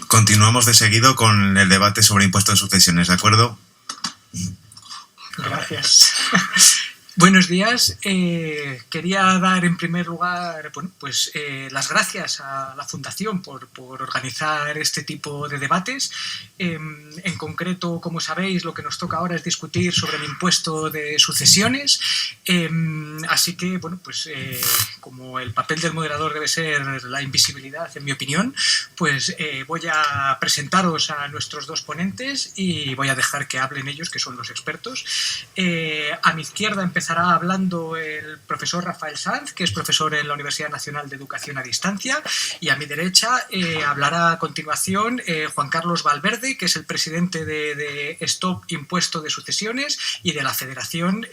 Continuamos de seguido con el debate sobre impuestos de sucesiones, ¿de acuerdo? Gracias. Buenos días. Quería dar en primer lugar las gracias a la Fundación por organizar este tipo de debates. En concreto, como sabéis, lo que nos toca ahora es discutir sobre el impuesto de sucesiones. Así que, como el papel del moderador debe ser la invisibilidad, en mi opinión, voy a presentaros a nuestros dos ponentes y voy a dejar que hablen ellos, que son los expertos. A mi izquierda empezará hablando el profesor Rafael Sanz, que es profesor en la Universidad Nacional de Educación a Distancia, y a mi derecha hablará a continuación Juan Carlos Valverde, que es el presidente de Stop Impuesto de Sucesiones y de la Federación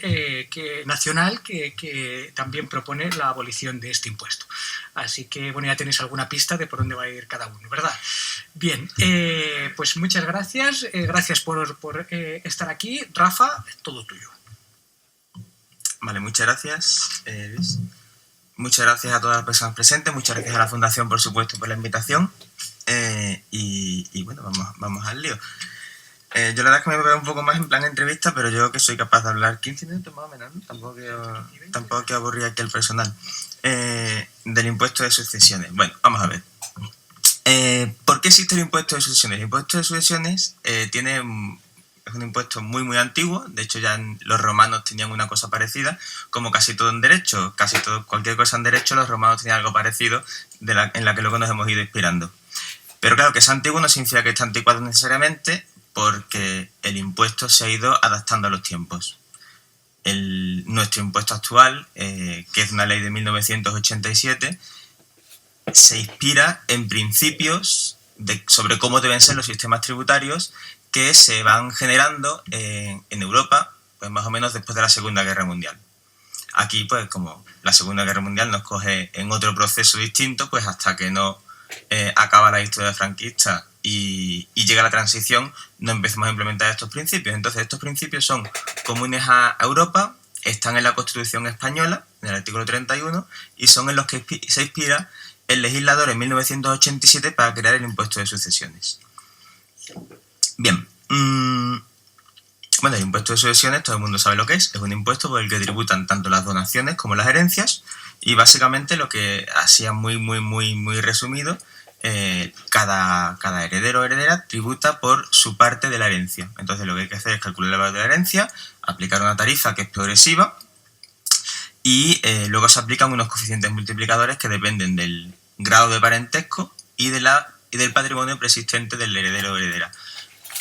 Nacional que también propone la abolición de este impuesto. Así que, ya tenéis alguna pista de por dónde va a ir cada uno, ¿verdad? Bien, pues muchas gracias. Gracias por estar aquí. Rafa, todo tuyo. Vale, muchas gracias, Luis. Muchas gracias a todas las personas presentes, muchas gracias a la Fundación, por supuesto, por la invitación. Bueno, vamos al lío. Yo la verdad es que me veo un poco más en plan entrevista, pero yo que soy capaz de hablar 15 minutos más o menos, ¿no? Tampoco quiero aburrir aquí al personal. Del impuesto de sucesiones. Bueno, vamos a ver. ¿Por qué existe el impuesto de sucesiones? El impuesto de sucesiones es un impuesto muy muy antiguo. De hecho, ya los romanos tenían una cosa parecida, como casi todo en derecho. Cualquier cosa en derecho, los romanos tenían algo parecido en la que luego nos hemos ido inspirando. Pero claro, que es antiguo no significa que esté anticuado necesariamente, porque el impuesto se ha ido adaptando a los tiempos. Nuestro impuesto actual, que es una ley de 1987, se inspira en principios sobre cómo deben ser los sistemas tributarios que se van generando en Europa, pues más o menos después de la Segunda Guerra Mundial. Aquí, pues como la Segunda Guerra Mundial nos coge en otro proceso distinto, pues hasta que no acaba la historia franquista y llega la transición, no empezamos a implementar estos principios. Entonces, estos principios son comunes a Europa, están en la Constitución española, en el artículo 31, y son en los que se inspira el legislador en 1987 para crear el impuesto de sucesiones. Bien, el impuesto de sucesiones todo el mundo sabe lo que es un impuesto por el que tributan tanto las donaciones como las herencias, y básicamente lo que hacía muy resumido, cada heredero o heredera tributa por su parte de la herencia. Entonces lo que hay que hacer es calcular el valor de la herencia, aplicar una tarifa que es progresiva, y luego se aplican unos coeficientes multiplicadores que dependen del grado de parentesco y del patrimonio preexistente del heredero o heredera.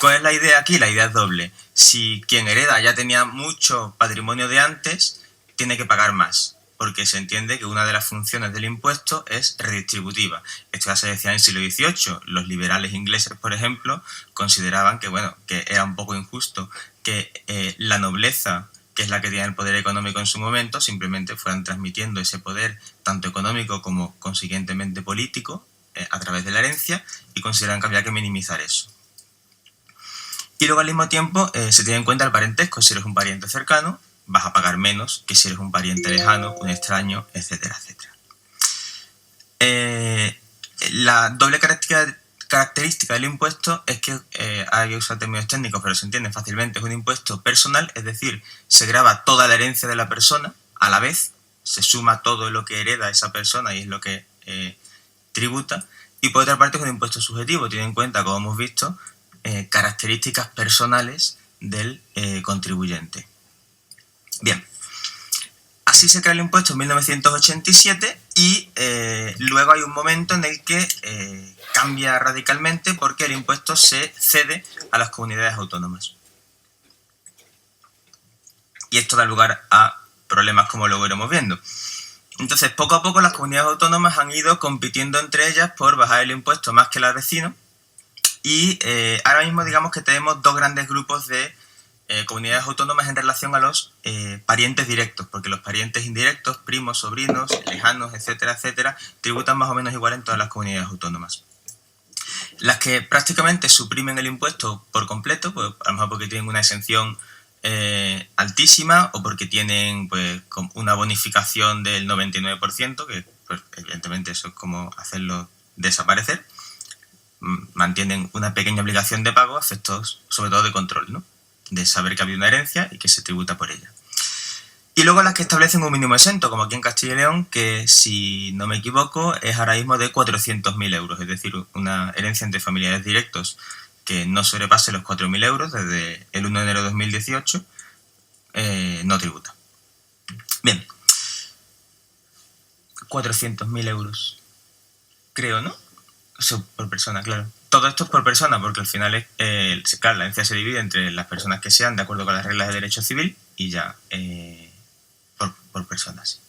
¿Cuál es la idea aquí? La idea es doble. Si quien hereda ya tenía mucho patrimonio de antes, tiene que pagar más, porque se entiende que una de las funciones del impuesto es redistributiva. Esto ya se decía en el siglo XVIII. Los liberales ingleses, por ejemplo, consideraban que era un poco injusto que la nobleza, que es la que tiene el poder económico en su momento, simplemente fueran transmitiendo ese poder, tanto económico como consiguientemente político, a través de la herencia, y consideran que había que minimizar eso. Y luego al mismo tiempo se tiene en cuenta el parentesco. Si eres un pariente cercano, vas a pagar menos que si eres un pariente lejano, un extraño, etcétera, etcétera. La doble característica del impuesto es que, hay que usar términos técnicos, pero se entiende fácilmente, es un impuesto personal, es decir, se grava toda la herencia de la persona a la vez, se suma todo lo que hereda esa persona y es lo que tributa, y por otra parte es un impuesto subjetivo, tiene en cuenta, como hemos visto, características personales del contribuyente. Bien, así se crea el impuesto en 1987 y luego hay un momento en el que cambia radicalmente porque el impuesto se cede a las comunidades autónomas. Y esto da lugar a problemas como luego iremos viendo. Entonces, poco a poco las comunidades autónomas han ido compitiendo entre ellas por bajar el impuesto más que las vecinos. Y ahora mismo digamos que tenemos dos grandes grupos de comunidades autónomas en relación a los parientes directos, porque los parientes indirectos, primos, sobrinos, lejanos, etcétera, etcétera, tributan más o menos igual en todas las comunidades autónomas. Las que prácticamente suprimen el impuesto por completo, pues a lo mejor porque tienen una exención altísima o porque tienen pues una bonificación del 99%, que pues, evidentemente eso es como hacerlo desaparecer. mantienen una pequeña obligación de pago a efectos, sobre todo de control, ¿no? De saber que ha habido una herencia y que se tributa por ella. Y luego las que establecen un mínimo exento, como aquí en Castilla y León, que si no me equivoco es ahora mismo de 400.000 euros, es decir, una herencia entre familiares directos que no sobrepase los 4.000 euros desde el 1 de enero de 2018, no tributa. Bien, 400.000 euros, creo, ¿no? Eso por persona, claro. Todo esto es por persona, porque al final claro, la herencia se divide entre las personas que sean de acuerdo con las reglas de derecho civil y ya por personas.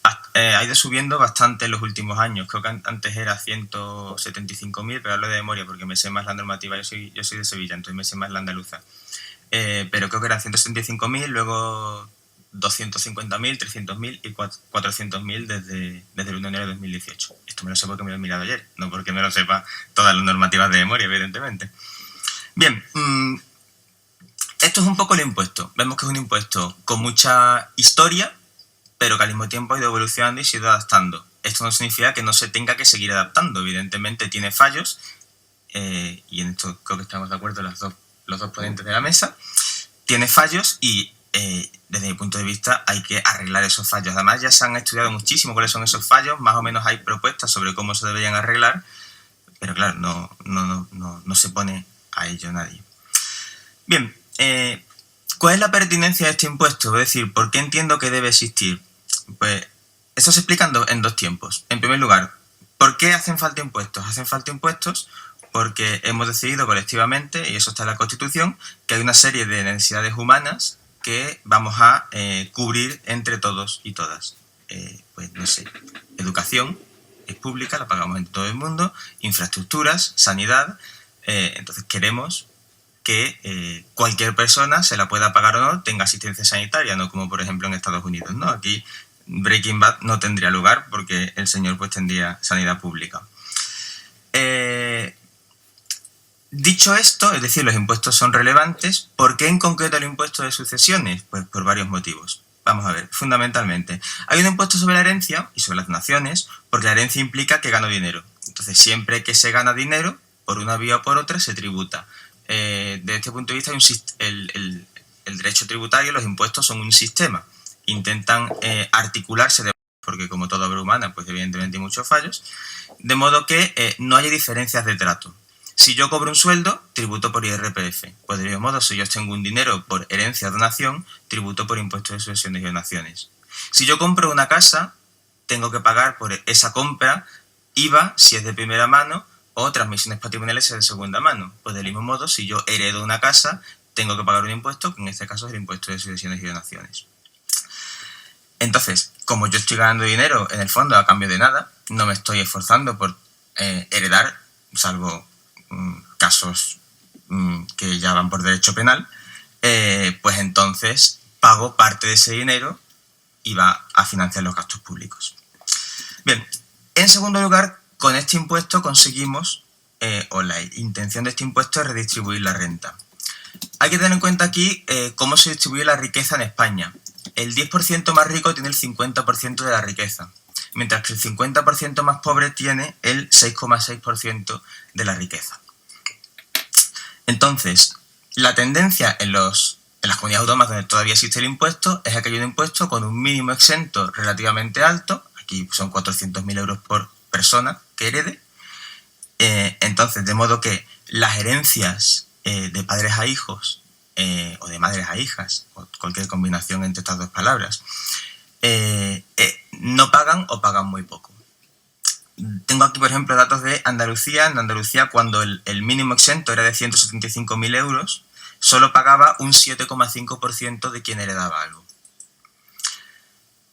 Ha ido subiendo bastante en los últimos años. Creo que antes era 175.000, pero hablo de memoria porque me sé más la normativa. Yo soy de Sevilla, entonces me sé más la andaluza. Pero creo que eran 175.000, luego 250.000, 300.000 y 400.000 desde el 1 de enero de 2018. Esto me lo sé porque me lo he mirado ayer, no porque me lo sepa todas las normativas de memoria, evidentemente. Bien, esto es un poco el impuesto. Vemos que es un impuesto con mucha historia, pero que al mismo tiempo ha ido evolucionando y se ha ido adaptando. Esto no significa que no se tenga que seguir adaptando. Evidentemente tiene fallos, y en esto creo que estamos de acuerdo los dos ponentes de la mesa. Tiene fallos y desde mi punto de vista hay que arreglar esos fallos. Además ya se han estudiado muchísimo cuáles son esos fallos, más o menos hay propuestas sobre cómo se deberían arreglar, pero claro, no se pone a ello nadie. Bien, ¿cuál es la pertinencia de este impuesto? Es decir, ¿por qué entiendo que debe existir? Pues esto se explica en dos tiempos. En primer lugar, ¿por qué hacen falta impuestos? Hacen falta impuestos porque hemos decidido colectivamente, y eso está en la Constitución, que hay una serie de necesidades humanas que vamos a cubrir entre todos y todas. Pues no sé, educación es pública, la pagamos en todo el mundo, infraestructuras, sanidad, entonces queremos que cualquier persona, se la pueda pagar o no, tenga asistencia sanitaria, no como por ejemplo en Estados Unidos, ¿no? Aquí Breaking Bad no tendría lugar porque el señor pues tendría sanidad pública. Dicho esto, es decir, los impuestos son relevantes. ¿Por qué en concreto el impuesto de sucesiones? Pues por varios motivos. Vamos a ver, fundamentalmente. Hay un impuesto sobre la herencia y sobre las donaciones, porque la herencia implica que gano dinero. Entonces, siempre que se gana dinero, por una vía o por otra, se tributa. Desde este punto de vista, el derecho tributario, los impuestos son un sistema. Intentan articularse, porque como toda obra humana, pues evidentemente hay muchos fallos, de modo que no haya diferencias de trato. Si yo cobro un sueldo, tributo por IRPF. Pues de mismo modo, si yo tengo un dinero por herencia o donación, tributo por impuestos de sucesiones y donaciones. Si yo compro una casa, tengo que pagar por esa compra IVA si es de primera mano o transmisiones patrimoniales si es de segunda mano. Pues del mismo modo, si yo heredo una casa, tengo que pagar un impuesto, que en este caso es el impuesto de sucesiones y donaciones. Entonces, como yo estoy ganando dinero en el fondo a cambio de nada, no me estoy esforzando por heredar, salvo casos que ya van por derecho penal, pues entonces pago parte de ese dinero y va a financiar los gastos públicos. Bien, en segundo lugar, con este impuesto conseguimos, o la intención de este impuesto es redistribuir la renta. Hay que tener en cuenta aquí cómo se distribuye la riqueza en España. El 10% más rico tiene el 50% de la riqueza, mientras que el 50% más pobre tiene el 6,6% de la riqueza. Entonces, la tendencia en las comunidades autónomas donde todavía existe el impuesto es a que hay un impuesto con un mínimo exento relativamente alto, aquí son 400.000 euros por persona que herede, entonces de modo que las herencias de padres a hijos o de madres a hijas, o cualquier combinación entre estas dos palabras, no pagan o pagan muy poco. Tengo aquí, por ejemplo, datos de Andalucía. En Andalucía, cuando el mínimo exento era de 175.000 euros, solo pagaba un 7,5% de quien heredaba algo.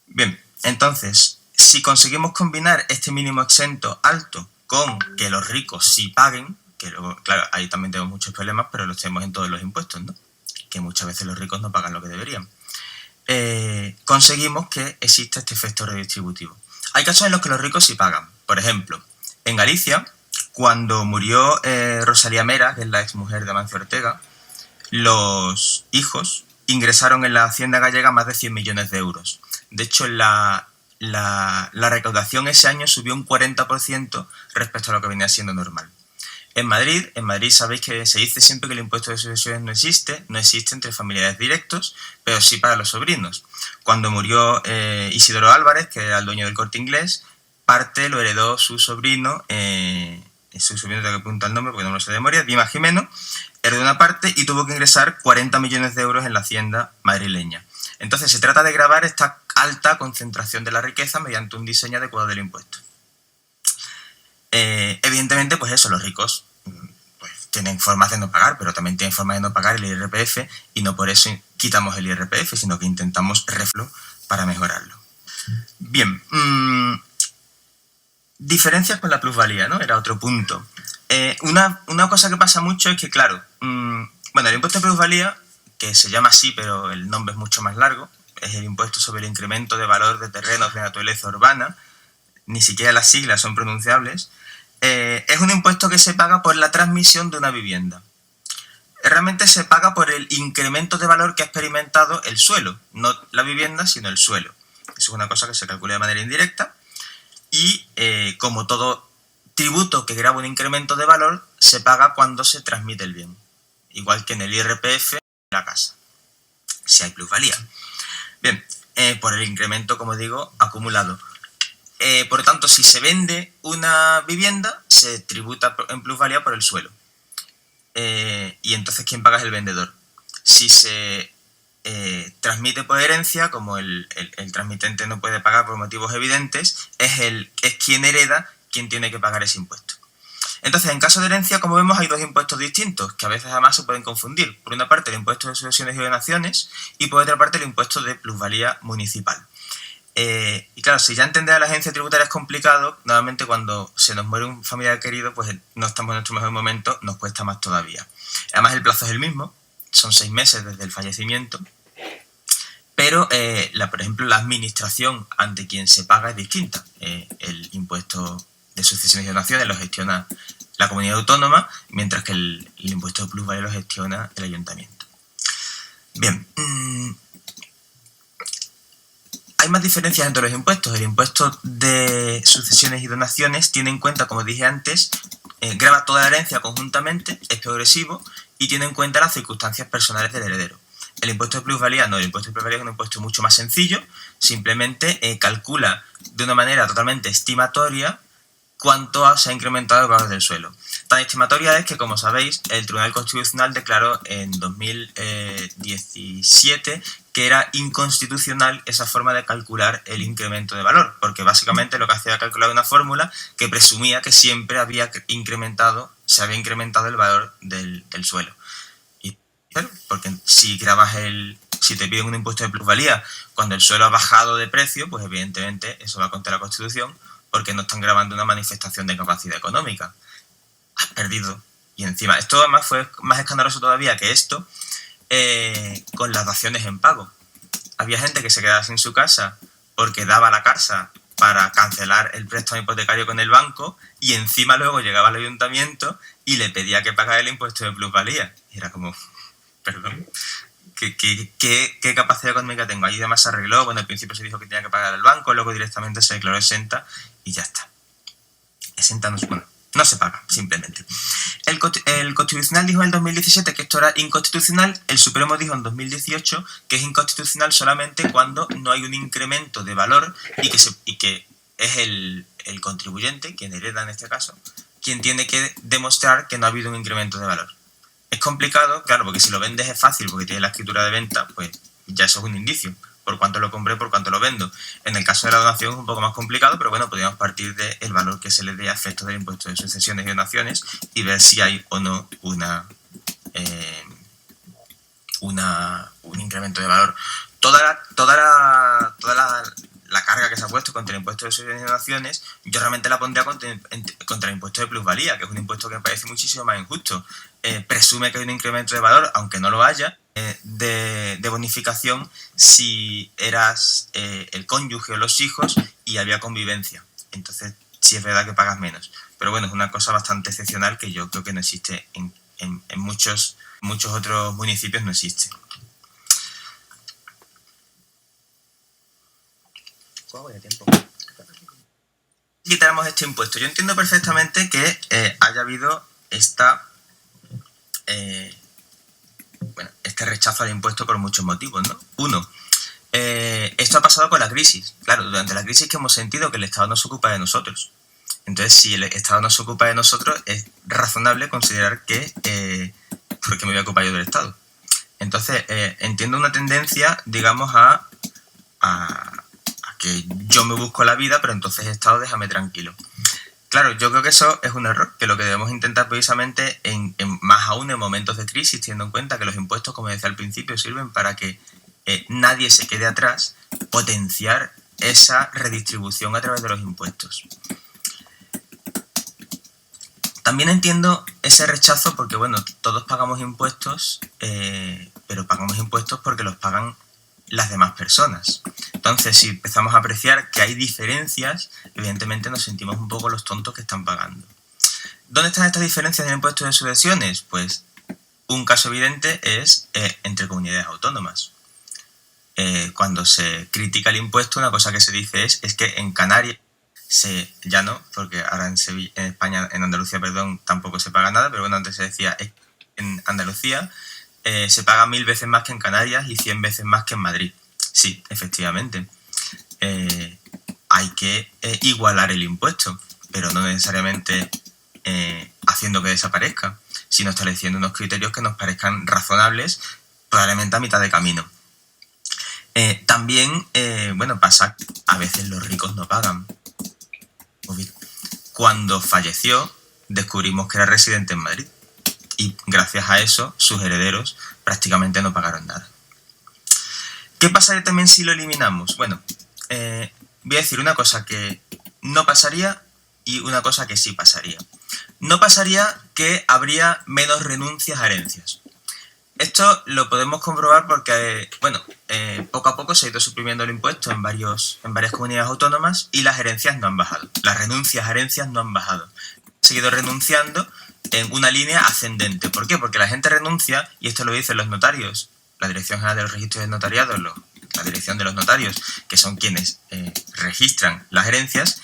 Bien, entonces, si conseguimos combinar este mínimo exento alto con que los ricos sí paguen, que luego, claro, ahí también tenemos muchos problemas, pero los tenemos en todos los impuestos, ¿no? Que muchas veces los ricos no pagan lo que deberían. Conseguimos que exista este efecto redistributivo. Hay casos en los que los ricos sí pagan. Por ejemplo, en Galicia, cuando murió Rosalía Mera, que es la exmujer de Amancio Ortega, los hijos ingresaron en la hacienda gallega más de 100 millones de euros. De hecho, la recaudación ese año subió un 40% respecto a lo que venía siendo normal. En Madrid sabéis que se dice siempre que el impuesto de sucesiones no existe entre familiares directos, pero sí para los sobrinos. Cuando murió Isidoro Álvarez, que era el dueño del Corte Inglés, parte lo heredó su sobrino, tengo que apuntar el nombre porque no me lo sé de memoria, Dimas Jimeno, heredó una parte y tuvo que ingresar 40 millones de euros en la hacienda madrileña. Entonces se trata de gravar esta alta concentración de la riqueza mediante un diseño adecuado del impuesto. Evidentemente, pues eso, los ricos pues, tienen formas de no pagar, pero también tienen formas de no pagar el IRPF y no por eso quitamos el IRPF, sino que intentamos reflo para mejorarlo. Bien, diferencias con la plusvalía, ¿no? Era otro punto. Una cosa que pasa mucho es que, claro, el impuesto de plusvalía, que se llama así, pero el nombre es mucho más largo, es el impuesto sobre el incremento de valor de terrenos de naturaleza urbana, ni siquiera las siglas son pronunciables, es un impuesto que se paga por la transmisión de una vivienda. Realmente se paga por el incremento de valor que ha experimentado el suelo, no la vivienda, sino el suelo. Eso es una cosa que se calcula de manera indirecta y, como todo tributo que grava un incremento de valor, se paga cuando se transmite el bien, igual que en el IRPF de la casa, si hay plusvalía. Bien, por el incremento, como digo, acumulado. Por lo tanto, si se vende una vivienda, se tributa en plusvalía por el suelo. Y entonces, ¿quién paga es el vendedor? Si se transmite por herencia, como el transmitente no puede pagar por motivos evidentes, es quien hereda quien tiene que pagar ese impuesto. Entonces, en caso de herencia, como vemos, hay dos impuestos distintos, que a veces además se pueden confundir. Por una parte, el impuesto de sucesiones y donaciones, y por otra parte, el impuesto de plusvalía municipal. Y claro, si ya entender a la agencia tributaria es complicado, normalmente cuando se nos muere un familiar querido, pues no estamos en nuestro mejor momento, nos cuesta más todavía. Además, el plazo es el mismo, son 6 meses desde el fallecimiento, pero, por ejemplo, la administración ante quien se paga es distinta. El impuesto de sucesiones y donaciones lo gestiona la comunidad autónoma, mientras que el impuesto de plusvalía lo gestiona el ayuntamiento. Bien, hay más diferencias entre los impuestos. El impuesto de sucesiones y donaciones tiene en cuenta, como dije antes, grava toda la herencia conjuntamente, es progresivo y tiene en cuenta las circunstancias personales del heredero. El impuesto de plusvalía no, el impuesto de plusvalía es un impuesto mucho más sencillo, simplemente calcula de una manera totalmente estimatoria cuánto se ha incrementado el valor del suelo. Tan estimatoria es que, como sabéis, el Tribunal Constitucional declaró en 2017 que era inconstitucional esa forma de calcular el incremento de valor, porque básicamente lo que hacía era calcular una fórmula que presumía que siempre se había incrementado el valor del suelo. Y claro, porque si te piden un impuesto de plusvalía cuando el suelo ha bajado de precio, pues evidentemente eso va contra la Constitución, porque no están grabando una manifestación de capacidad económica. Has perdido. Y encima, esto además fue más escandaloso todavía que esto, con las daciones en pago. Había gente que se quedaba sin su casa porque daba la casa para cancelar el préstamo hipotecario con el banco y encima luego llegaba al ayuntamiento y le pedía que pagara el impuesto de plusvalía. Y era como, perdón, ¿qué capacidad económica tengo? Ahí además se arregló, al principio se dijo que tenía que pagar al banco, luego directamente se declaró exenta y ya está. Exenta no se paga, simplemente. El Constitucional dijo en el 2017 que esto era inconstitucional, el Supremo dijo en 2018 que es inconstitucional solamente cuando no hay un incremento de valor y que es el contribuyente, quien hereda en este caso, quien tiene que demostrar que no ha habido un incremento de valor. Es complicado, claro, porque si lo vendes es fácil, porque tienes la escritura de venta, pues ya eso es un indicio. Por cuánto lo compré, por cuánto lo vendo. En el caso de la donación es un poco más complicado, pero bueno, podríamos partir del valor que se le dé a efectos del impuesto de sucesiones y donaciones y ver si hay o no un incremento de valor. Toda la carga que se ha puesto contra el impuesto de sucesiones y donaciones, yo realmente la pondría contra el impuesto de plusvalía, que es un impuesto que me parece muchísimo más injusto. Presume que hay un incremento de valor, aunque no lo haya, de bonificación si eras el cónyuge o los hijos y había convivencia. Entonces sí es verdad que pagas menos. Pero bueno, es una cosa bastante excepcional que yo creo que no existe en muchos otros municipios, no existe. Quitáramos este impuesto. Yo entiendo perfectamente que haya habido este rechazo al impuesto por muchos motivos, ¿no? Uno, esto ha pasado con la crisis. Claro, durante la crisis que hemos sentido que el Estado no se ocupa de nosotros. Entonces, si el Estado no se ocupa de nosotros, es razonable considerar que ¿por qué me voy a ocupar yo del Estado? Entonces, entiendo una tendencia, digamos, a que yo me busco la vida, pero entonces Estado, déjame tranquilo. Claro, yo creo que eso es un error, que lo que debemos intentar precisamente, más aún en momentos de crisis, teniendo en cuenta que los impuestos, como decía al principio, sirven para que nadie se quede atrás, potenciar esa redistribución a través de los impuestos. También entiendo ese rechazo porque, bueno, todos pagamos impuestos, pero pagamos impuestos porque los pagan las demás personas. Entonces, si empezamos a apreciar que hay diferencias, evidentemente nos sentimos un poco los tontos que están pagando. ¿Dónde están estas diferencias en el impuesto de sucesiones? Pues un caso evidente es entre comunidades autónomas. Cuando se critica el impuesto, una cosa que se dice es que en Canarias ya no, porque ahora en España, en Andalucía, perdón, tampoco se paga nada, pero bueno, antes se decía en Andalucía se paga 1000 veces más que en Canarias y 100 veces más que en Madrid. Sí, efectivamente. Hay que igualar el impuesto, pero no necesariamente haciendo que desaparezca, sino estableciendo unos criterios que nos parezcan razonables, probablemente a mitad de camino. También, pasa, a veces los ricos no pagan. Cuando falleció, descubrimos que era residente en Madrid y gracias a eso sus herederos prácticamente no pagaron nada. ¿Qué pasaría también si lo eliminamos? Bueno, voy a decir una cosa que no pasaría y una cosa que sí pasaría. No pasaría que habría menos renuncias a herencias. Esto lo podemos comprobar porque, poco a poco se ha ido suprimiendo el impuesto en varias comunidades autónomas y las herencias no han bajado. Las renuncias a herencias no han bajado. Han seguido renunciando en una línea ascendente. ¿Por qué? Porque la gente renuncia, y esto lo dicen los notarios, la Dirección General de los Registros del Notariado, la Dirección de los Notarios, que son quienes registran las herencias,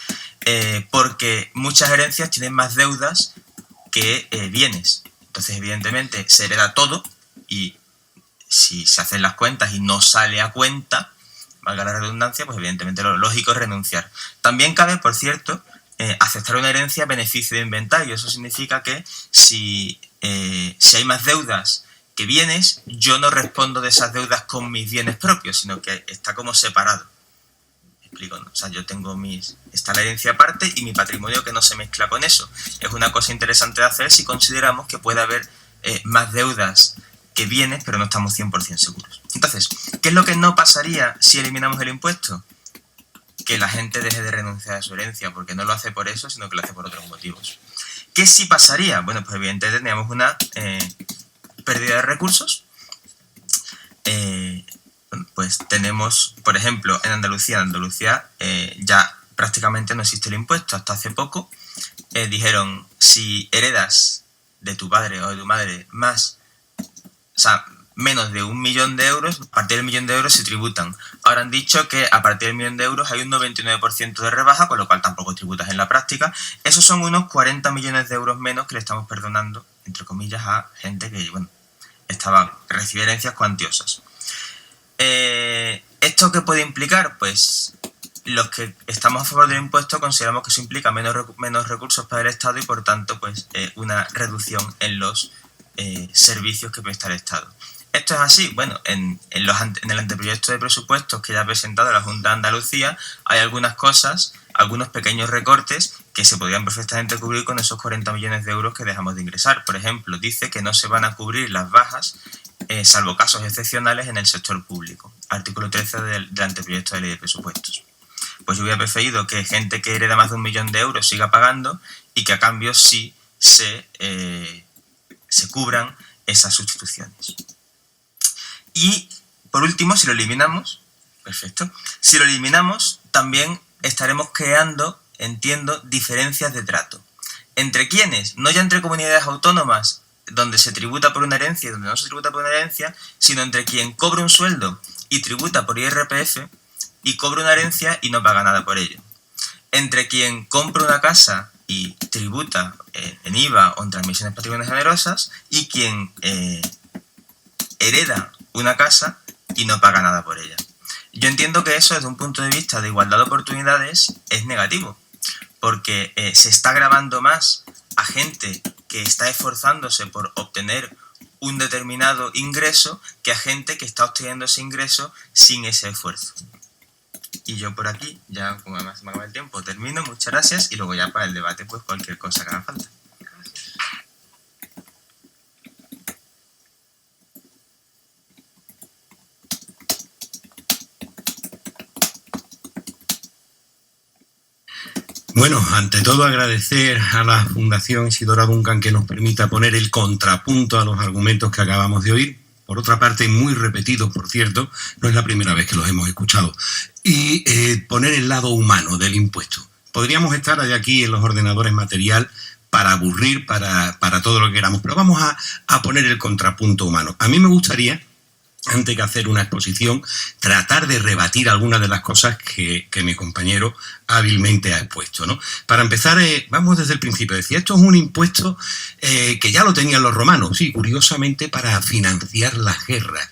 porque muchas herencias tienen más deudas que bienes. Entonces, evidentemente, se hereda todo, y si se hacen las cuentas y no sale a cuenta, valga la redundancia, pues evidentemente lo lógico es renunciar. También cabe, por cierto, aceptar una herencia a beneficio de inventario. Eso significa que si hay más deudas que bienes, yo no respondo de esas deudas con mis bienes propios, sino que está como separado. ¿Me explico? ¿No? O sea, yo tengo está la herencia aparte y mi patrimonio que no se mezcla con eso. Es una cosa interesante de hacer si consideramos que puede haber más deudas que bienes, pero no estamos 100% seguros. Entonces, ¿qué es lo que no pasaría si eliminamos el impuesto? Que la gente deje de renunciar a su herencia, porque no lo hace por eso, sino que lo hace por otros motivos. ¿Qué sí pasaría? Bueno, pues evidentemente tendríamos una pérdida de recursos. Pues tenemos, por ejemplo, en Andalucía ya prácticamente no existe el impuesto. Hasta hace poco dijeron, si heredas de tu padre o de tu madre menos de 1 millón de euros, a partir del 1 millón de euros se tributan. Ahora han dicho que a partir del 1 millón de euros hay un 99% de rebaja, con lo cual tampoco tributas en la práctica. Esos son unos 40 millones de euros menos que le estamos perdonando, entre comillas, a gente que, recibía herencias cuantiosas. ¿Esto qué puede implicar? Pues los que estamos a favor del impuesto consideramos que eso implica menos recursos para el Estado y, por tanto, pues una reducción en los servicios que presta el Estado. ¿Esto es así? Bueno, en el anteproyecto de presupuestos que ya ha presentado la Junta de Andalucía hay algunas cosas, algunos pequeños recortes que se podrían perfectamente cubrir con esos 40 millones de euros que dejamos de ingresar. Por ejemplo, dice que no se van a cubrir las bajas, salvo casos excepcionales, en el sector público. Artículo 13 del anteproyecto de ley de presupuestos. Pues yo hubiera preferido que gente que hereda más de 1 millón de euros siga pagando y que a cambio sí se cubran esas sustituciones. Y, por último, si lo eliminamos, perfecto, si lo eliminamos, también estaremos creando, entiendo, diferencias de trato. ¿Entre quiénes? No ya entre comunidades autónomas, donde se tributa por una herencia y donde no se tributa por una herencia, sino entre quien cobra un sueldo y tributa por IRPF y cobra una herencia y no paga nada por ello. Entre quien compra una casa y tributa en IVA o en transmisiones patrimoniales generosas, y quien hereda una casa y no paga nada por ella. Yo entiendo que eso, desde un punto de vista de igualdad de oportunidades, es negativo, porque se está gravando más a gente que está esforzándose por obtener un determinado ingreso que a gente que está obteniendo ese ingreso sin ese esfuerzo. Y yo por aquí, ya como además me acaba el tiempo, termino. Muchas gracias, y luego ya para el debate pues cualquier cosa que haga falta. Bueno, ante todo agradecer a la Fundación Isidora Duncan que nos permita poner el contrapunto a los argumentos que acabamos de oír. Por otra parte, muy repetidos, por cierto, no es la primera vez que los hemos escuchado. Y poner el lado humano del impuesto. Podríamos estar allá aquí en los ordenadores material para aburrir, para todo lo que queramos, pero vamos a poner el contrapunto humano. A mí me gustaría, antes de hacer una exposición, tratar de rebatir algunas de las cosas que mi compañero hábilmente ha expuesto, ¿no? Para empezar, vamos desde el principio. Decía, esto es un impuesto que ya lo tenían los romanos, sí, curiosamente para financiar las guerras,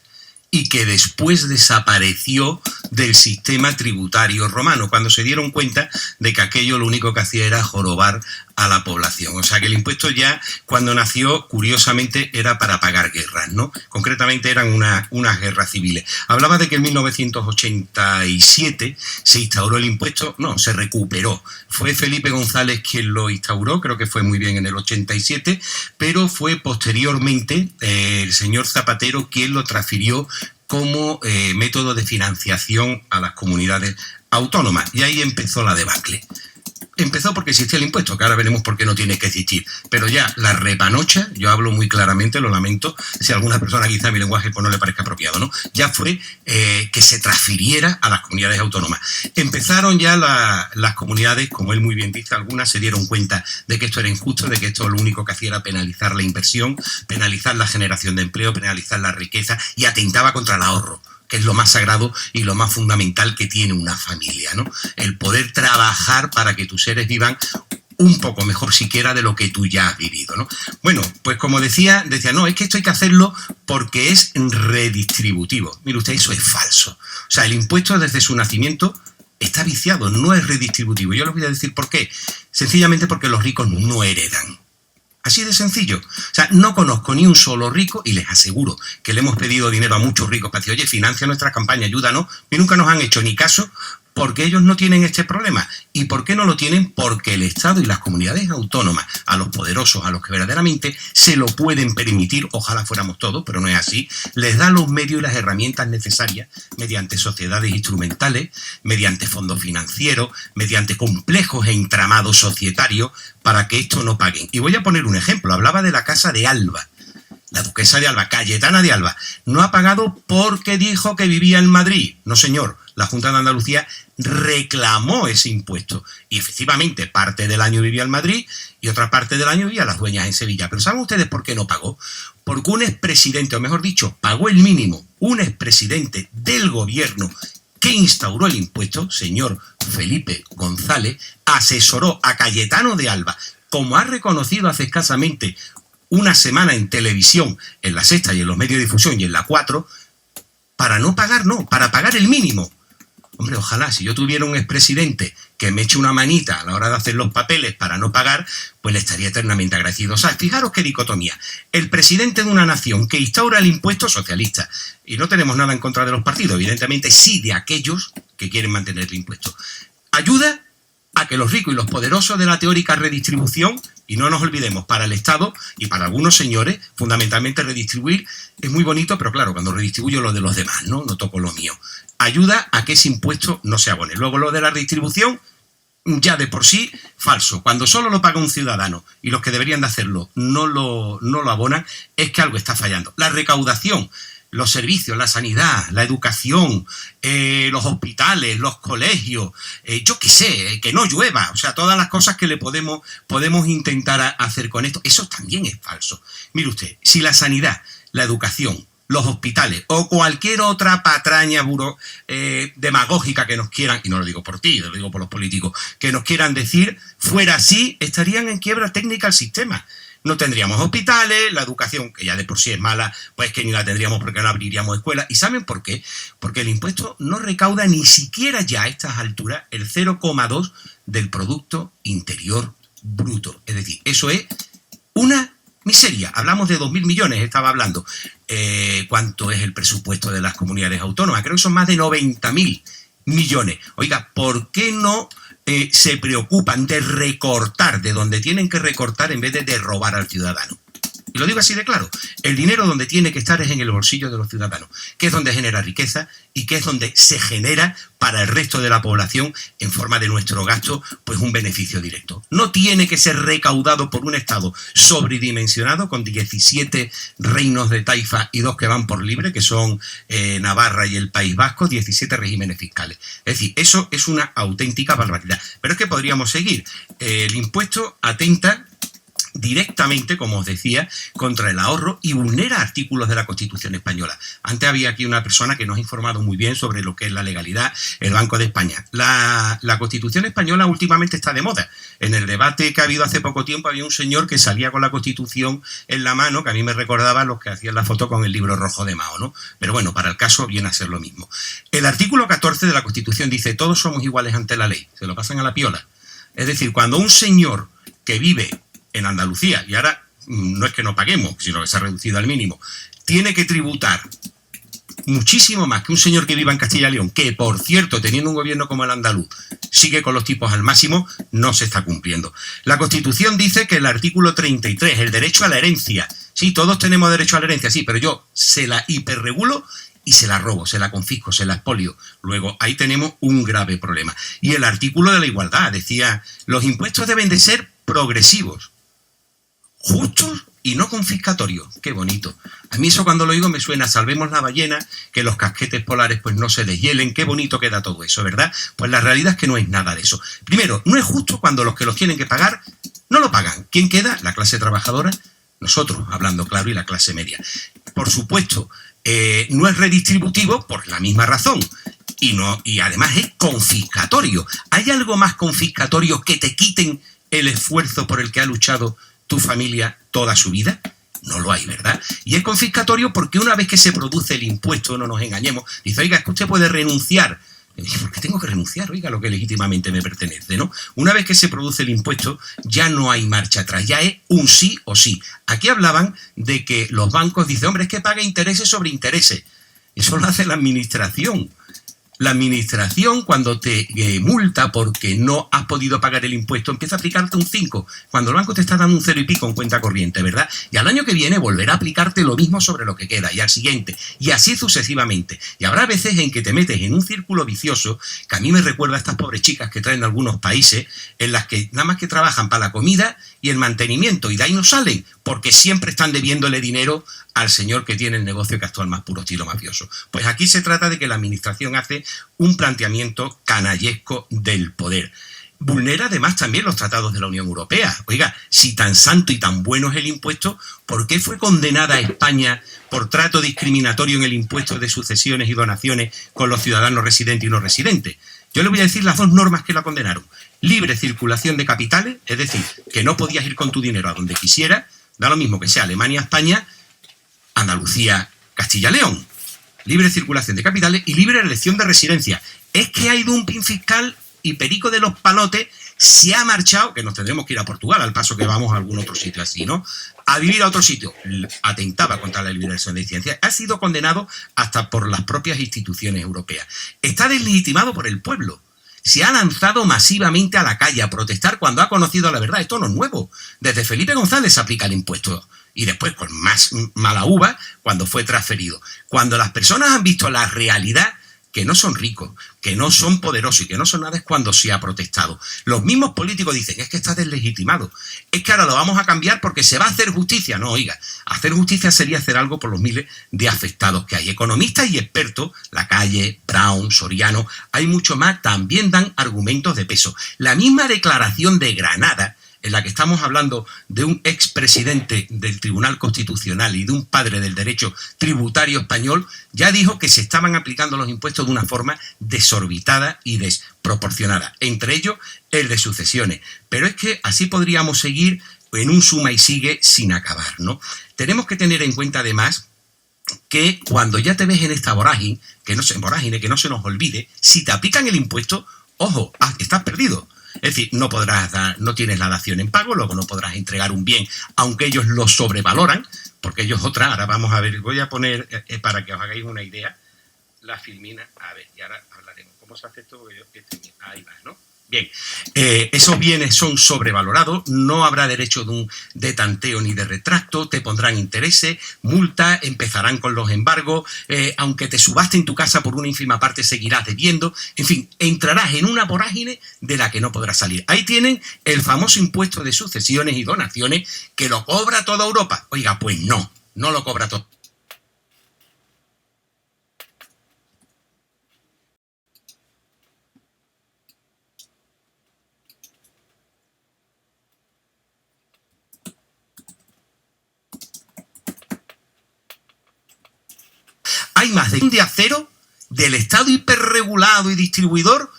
y que después desapareció del sistema tributario romano, cuando se dieron cuenta de que aquello lo único que hacía era jorobar a la población. O sea que el impuesto ya, cuando nació, curiosamente, era para pagar guerras, ¿no? Concretamente eran unas guerras civiles. Hablaba de que en 1987 se instauró el impuesto, no, se recuperó. Fue Felipe González quien lo instauró, creo que fue muy bien en el 87, pero fue posteriormente el señor Zapatero quien lo transfirió como método de financiación a las comunidades autónomas. Y ahí empezó la debacle. Empezó porque existía el impuesto, que ahora veremos por qué no tiene que existir. Pero ya la repanocha, yo hablo muy claramente, lo lamento, si a alguna persona quizá mi lenguaje pues no le parezca apropiado, ¿no? Ya fue que se transfiriera a las comunidades autónomas. Empezaron ya las comunidades, como él muy bien dice, algunas se dieron cuenta de que esto era injusto, de que esto lo único que hacía era penalizar la inversión, penalizar la generación de empleo, penalizar la riqueza, y atentaba contra el ahorro, que es lo más sagrado y lo más fundamental que tiene una familia, ¿no? El poder trabajar para que tus seres vivan un poco mejor siquiera de lo que tú ya has vivido, ¿no? Bueno, pues como decía, no, es que esto hay que hacerlo porque es redistributivo. Mire usted, eso es falso. O sea, el impuesto desde su nacimiento está viciado, no es redistributivo. Yo les voy a decir por qué. Sencillamente porque los ricos no heredan. Así de sencillo. O sea, no conozco ni un solo rico, y les aseguro que le hemos pedido dinero a muchos ricos para decir, oye, financia nuestra campaña, ayúdanos, y nunca nos han hecho ni caso, porque ellos no tienen este problema. ¿Y por qué no lo tienen? Porque el Estado y las comunidades autónomas, a los poderosos, a los que verdaderamente se lo pueden permitir, ojalá fuéramos todos, pero no es así, les da los medios y las herramientas necesarias mediante sociedades instrumentales, mediante fondos financieros, mediante complejos e entramados societarios para que esto no paguen. Y voy a poner un ejemplo. Hablaba de la Casa de Alba. La duquesa de Alba, Cayetana de Alba, no ha pagado porque dijo que vivía en Madrid. No, señor. La Junta de Andalucía reclamó ese impuesto. Y efectivamente, parte del año vivía en Madrid y otra parte del año vivía las dueñas en Sevilla. Pero ¿saben ustedes por qué no pagó? Porque un expresidente, o mejor dicho, pagó el mínimo. Un expresidente del gobierno que instauró el impuesto, señor Felipe González, asesoró a Cayetano de Alba, como ha reconocido hace escasamente una semana en televisión, en La Sexta y en los medios de difusión y en La 4, para no pagar, no, para pagar el mínimo. Hombre, ojalá, si yo tuviera un expresidente que me eche una manita a la hora de hacer los papeles para no pagar, pues le estaría eternamente agradecido. O sea, fijaros qué dicotomía. El presidente de una nación que instaura el impuesto socialista, y no tenemos nada en contra de los partidos, evidentemente sí de aquellos que quieren mantener el impuesto, ayuda a que los ricos y los poderosos de la teórica redistribución, y no nos olvidemos, para el Estado y para algunos señores, fundamentalmente redistribuir es muy bonito, pero claro, cuando redistribuyo lo de los demás, no toco lo mío. Ayuda a que ese impuesto no se abone. Luego lo de la redistribución, ya de por sí, falso. Cuando solo lo paga un ciudadano y los que deberían de hacerlo no lo abonan, es que algo está fallando. La recaudación, los servicios, la sanidad, la educación, los hospitales, los colegios, yo qué sé, que no llueva, o sea, todas las cosas que le podemos intentar hacer con esto, eso también es falso. Mire usted, si la sanidad, la educación, los hospitales o cualquier otra patraña demagógica que nos quieran, y no lo digo por ti, lo digo por los políticos, que nos quieran decir, fuera así, estarían en quiebra técnica el sistema. No tendríamos hospitales, la educación, que ya de por sí es mala, pues que ni la tendríamos porque no abriríamos escuelas. ¿Y saben por qué? Porque el impuesto no recauda ni siquiera ya a estas alturas el 0,2 del Producto Interior Bruto. Es decir, eso es una miseria. Hablamos de 2.000 millones, estaba hablando. ¿Cuánto es el presupuesto de las comunidades autónomas? Creo que son más de 90.000 millones. Oiga, ¿por qué no se preocupan de recortar de donde tienen que recortar en vez de robar al ciudadano? Y lo digo así de claro, el dinero donde tiene que estar es en el bolsillo de los ciudadanos, que es donde genera riqueza y que es donde se genera para el resto de la población en forma de nuestro gasto, pues un beneficio directo. No tiene que ser recaudado por un Estado sobredimensionado con 17 reinos de taifa y 2 que van por libre, que son Navarra y el País Vasco, 17 regímenes fiscales. Es decir, eso es una auténtica barbaridad. Pero es que podríamos seguir. El impuesto atenta directamente, como os decía, contra el ahorro y vulnera artículos de la Constitución española. Antes había aquí una persona que nos ha informado muy bien sobre lo que es la legalidad, el Banco de España. La Constitución española últimamente está de moda. En el debate que ha habido hace poco tiempo había un señor que salía con la Constitución en la mano, que a mí me recordaba a los que hacían la foto con el libro rojo de Mao, ¿no? Pero bueno, para el caso viene a ser lo mismo. El artículo 14 de la Constitución dice: todos somos iguales ante la ley. Se lo pasan a la piola. Es decir, cuando un señor que vive en Andalucía, y ahora no es que no paguemos, sino que se ha reducido al mínimo, tiene que tributar muchísimo más que un señor que viva en Castilla y León, que por cierto, teniendo un gobierno como el andaluz, sigue con los tipos al máximo, no se está cumpliendo. La Constitución dice que el artículo 33, el derecho a la herencia, sí, todos tenemos derecho a la herencia, sí, pero yo se la hiperregulo y se la robo, se la confisco, se la expolio. Luego, ahí tenemos un grave problema. Y el artículo de la igualdad decía: los impuestos deben de ser progresivos, justos y no confiscatorios. Qué bonito. A mí eso cuando lo digo me suena: salvemos la ballena, que los casquetes polares pues no se deshielen. Qué bonito queda todo eso, ¿verdad? Pues la realidad es que no es nada de eso. Primero, no es justo cuando los que los tienen que pagar no lo pagan. ¿Quién queda? La clase trabajadora, nosotros, hablando claro, y la clase media. Por supuesto, no es redistributivo por la misma razón. Y además es confiscatorio. ¿Hay algo más confiscatorio que te quiten el esfuerzo por el que ha luchado tu familia toda su vida? No lo hay, ¿verdad? Y es confiscatorio porque una vez que se produce el impuesto, no nos engañemos, dice: oiga, es que usted puede renunciar. Y dice: ¿por qué tengo que renunciar? Oiga, lo que legítimamente me pertenece, ¿no? Una vez que se produce el impuesto, ya no hay marcha atrás, ya es un sí o sí. Aquí hablaban de que los bancos dicen: hombre, es que paga intereses sobre intereses. Eso lo hace la administración. La administración, cuando te multa porque no has podido pagar el impuesto, empieza a aplicarte un 5, cuando el banco te está dando un 0 y pico en cuenta corriente, ¿verdad? Y al año que viene volverá a aplicarte lo mismo sobre lo que queda, y al siguiente, y así sucesivamente. Y habrá veces en que te metes en un círculo vicioso, que a mí me recuerda a estas pobres chicas que traen de algunos países, en las que nada más que trabajan para la comida y el mantenimiento, y de ahí no salen, porque siempre están debiéndole dinero al señor que tiene el negocio, que actúa al más puro estilo mafioso. Pues aquí se trata de que la administración hace un planteamiento canallesco del poder. Vulnera además también los tratados de la Unión Europea. Oiga, si tan santo y tan bueno es el impuesto, ¿por qué fue condenada España por trato discriminatorio en el impuesto de sucesiones y donaciones con los ciudadanos residentes y no residentes? Yo le voy a decir las 2 normas que la condenaron. Libre circulación de capitales, es decir, que no podías ir con tu dinero a donde quisieras, da lo mismo que sea Alemania, España, Andalucía, Castilla y León. Libre circulación de capitales y libre elección de residencia. Es que hay dumping fiscal y Perico de los Palotes se ha marchado, que nos tendremos que ir a Portugal al paso que vamos a algún otro sitio así, ¿no? A vivir a otro sitio. Atentaba contra la liberación de licencia. Ha sido condenado hasta por las propias instituciones europeas. Está deslegitimado por el pueblo. Se ha lanzado masivamente a la calle a protestar cuando ha conocido la verdad. Esto no es nuevo. Desde Felipe González se aplica el impuesto. Y después, con más mala uva, cuando fue transferido. Cuando las personas han visto la realidad, que no son ricos, que no son poderosos y que no son nada, es cuando se ha protestado. Los mismos políticos dicen: es que está deslegitimado, es que ahora lo vamos a cambiar porque se va a hacer justicia. No, oiga, hacer justicia sería hacer algo por los miles de afectados que hay. Economistas y expertos, Lacalle, Brown, Soriano, hay mucho más, también dan argumentos de peso. La misma declaración de Granada, en la que estamos hablando de un expresidente del Tribunal Constitucional y de un padre del derecho tributario español, ya dijo que se estaban aplicando los impuestos de una forma desorbitada y desproporcionada, entre ellos el de sucesiones. Pero es que así podríamos seguir en un suma y sigue sin acabar, ¿no? Tenemos que tener en cuenta además que cuando ya te ves en esta vorágine, que no se nos olvide, si te aplican el impuesto, ojo, estás perdido. Es decir, no tienes la dación en pago, luego no podrás entregar un bien, aunque ellos lo sobrevaloran, porque ellos ahora vamos a ver, voy a poner, para que os hagáis una idea, la filmina, a ver, y ahora hablaremos, ¿cómo se hace esto? Ahí va, ¿no? Bien, esos bienes son sobrevalorados, no habrá derecho de tanteo ni de retracto, te pondrán intereses, multas, empezarán con los embargos, aunque te subasten tu casa por una ínfima parte seguirás debiendo, en fin, entrarás en una vorágine de la que no podrás salir. Ahí tienen el famoso impuesto de sucesiones y donaciones que lo cobra toda Europa. Oiga, pues no lo cobra todo. Hay más de un día cero del Estado hiperregulado y distribuidor,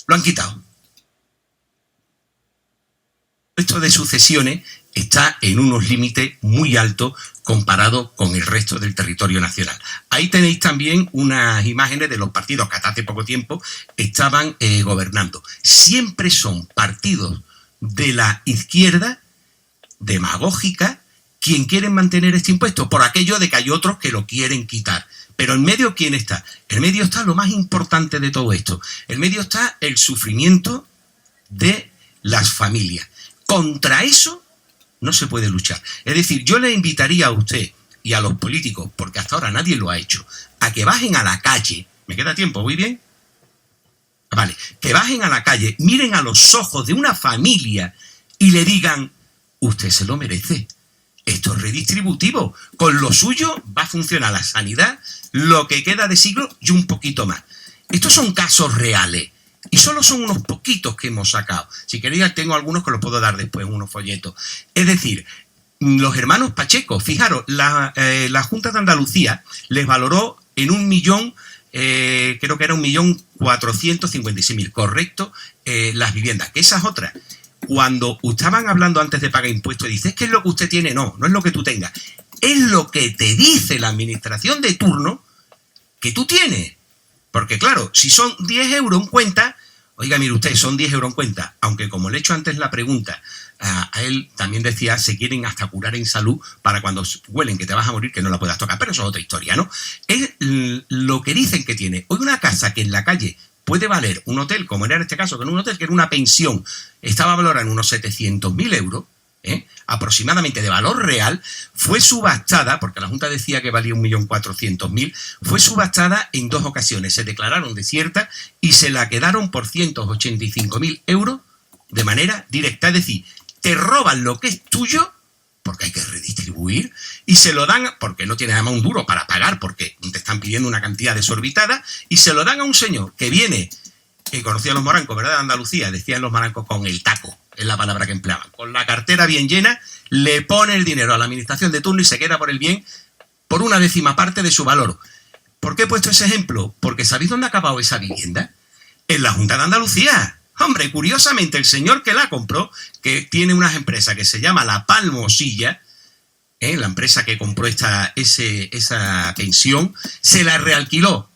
lo han quitado. Esto de sucesiones está en unos límites muy altos comparado con el resto del territorio nacional. Ahí tenéis también unas imágenes de los partidos que hasta hace poco tiempo estaban gobernando. Siempre son partidos de la izquierda, demagógica, quien quieren mantener este impuesto, por aquello de que hay otros que lo quieren quitar. Pero en medio, ¿quién está? En medio está lo más importante de todo esto. En medio está el sufrimiento de las familias. Contra eso no se puede luchar. Es decir, yo le invitaría a usted y a los políticos, porque hasta ahora nadie lo ha hecho, a que bajen a la calle. ¿Me queda tiempo? ¿Voy bien? Vale. Que bajen a la calle, miren a los ojos de una familia y le digan, usted se lo merece. Esto es redistributivo. Con lo suyo va a funcionar la sanidad, lo que queda de siglo y un poquito más. Estos son casos reales. Y solo son unos poquitos que hemos sacado. Si queréis, tengo algunos que los puedo dar después en unos folletos. Es decir, los hermanos Pacheco, fijaros, la Junta de Andalucía les valoró en 1.000.000, creo que era 1.456.000, correcto, las viviendas. Que esas otras, cuando estaban hablando antes de pagar impuestos, dices, ¿qué es lo que usted tiene? No es lo que tú tengas. Es lo que te dice la administración de turno que tú tienes. Porque claro, si son 10 euros en cuenta, oiga, mire usted, son 10 euros en cuenta, aunque como le he hecho antes la pregunta, a él también decía, se quieren hasta curar en salud para cuando huelen que te vas a morir que no la puedas tocar, pero eso es otra historia, ¿no? Es lo que dicen que tiene. Hoy una casa que en la calle puede valer un hotel, como era en este caso, que en un hotel que era una pensión, estaba valorada en unos 700.000 euros, aproximadamente de valor real, fue subastada, porque la Junta decía que valía 1.400.000, fue subastada en 2 ocasiones, se declararon desiertas y se la quedaron por 185.000 euros de manera directa. Es decir, te roban lo que es tuyo, porque hay que redistribuir, y se lo dan, porque no tienes además un duro para pagar, porque te están pidiendo una cantidad desorbitada, y se lo dan a un señor que viene, que conocía a los morancos, ¿verdad?, de Andalucía, decían los morancos, con el taco, es la palabra que empleaban, con la cartera bien llena, le pone el dinero a la administración de turno y se queda por el bien por 1/10 parte de su valor. ¿Por qué he puesto ese ejemplo? Porque ¿sabéis dónde ha acabado esa vivienda? En la Junta de Andalucía. Hombre, curiosamente, el señor que la compró, que tiene unas empresas que se llama La Palmosilla, la empresa que compró esa pensión, se la realquiló.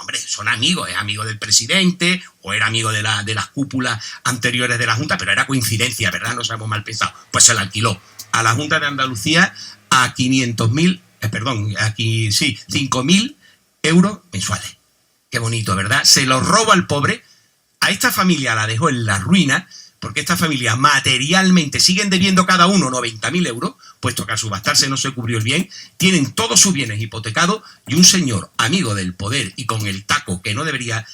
Hombre, son amigos, es amigo del presidente o era amigo de las cúpulas anteriores de la Junta, pero era coincidencia, ¿verdad? No seamos mal pensados. Pues se la alquiló a la Junta de Andalucía a 5.000 euros mensuales. Qué bonito, ¿verdad? Se lo roba al pobre. A esta familia la dejó en la ruina, porque esta familia materialmente siguen debiendo cada uno 90.000 euros, puesto que al subastarse no se cubrió el bien, tienen todos sus bienes hipotecados y un señor amigo del poder y con el taco que no debería,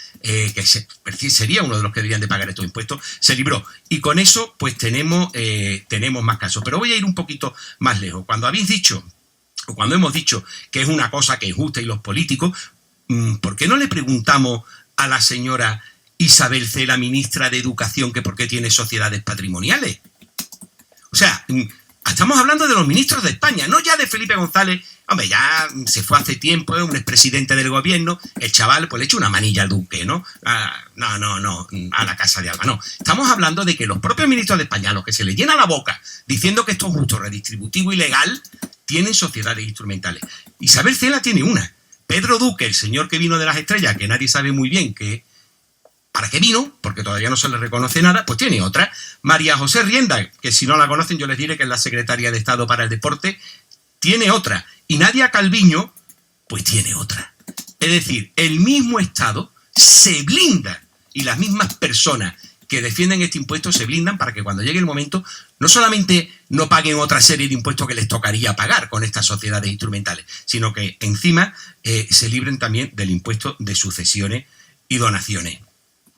sería uno de los que deberían de pagar estos impuestos, se libró. Y con eso pues tenemos más casos. Pero voy a ir un poquito más lejos. Cuando hemos dicho que es una cosa que es justa y los políticos, ¿por qué no le preguntamos a la señora Isabel Cela, ministra de Educación, que por qué tiene sociedades patrimoniales? O sea, estamos hablando de los ministros de España, no ya de Felipe González. Hombre, ya se fue hace tiempo, es un expresidente del gobierno, el chaval pues le echa una manilla al duque, ¿no? No, a la Casa de Alba, no. Estamos hablando de que los propios ministros de España, a los que se les llena la boca diciendo que esto es justo, redistributivo y legal, tienen sociedades instrumentales. Isabel Cela tiene una. Pedro Duque, el señor que vino de las estrellas, que nadie sabe muy bien para qué vino, porque todavía no se le reconoce nada, pues tiene otra. María José Rienda, que si no la conocen yo les diré que es la secretaria de Estado para el Deporte, tiene otra. Y Nadia Calviño, pues tiene otra. Es decir, el mismo Estado se blinda y las mismas personas que defienden este impuesto se blindan para que cuando llegue el momento no solamente no paguen otra serie de impuestos que les tocaría pagar con estas sociedades instrumentales, sino que encima se libren también del impuesto de sucesiones y donaciones.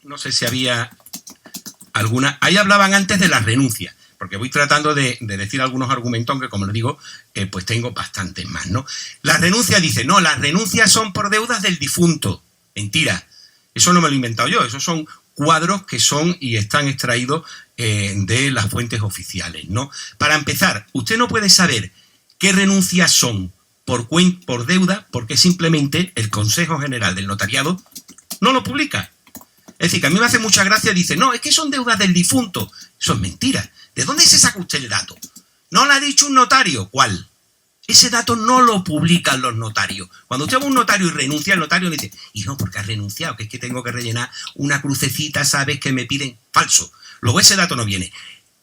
No sé si había alguna... Ahí hablaban antes de las renuncias, porque voy tratando de decir algunos argumentos, aunque como les digo, pues tengo bastantes más, ¿no? Las renuncias, dice, no, las renuncias son por deudas del difunto. Mentira, eso no me lo he inventado yo, esos son cuadros que son y están extraídos de las fuentes oficiales, ¿no? Para empezar, usted no puede saber qué renuncias son por deuda porque simplemente el Consejo General del Notariado no lo publica. Es decir, que a mí me hace mucha gracia, dice, no, es que son deudas del difunto. Eso es mentira. ¿De dónde se saca usted el dato? ¿No lo ha dicho un notario? ¿Cuál? Ese dato no lo publican los notarios. Cuando usted va a un notario y renuncia, el notario le dice, y no, porque has renunciado, que es que tengo que rellenar una crucecita, ¿sabes? Que me piden. Falso. Luego ese dato no viene.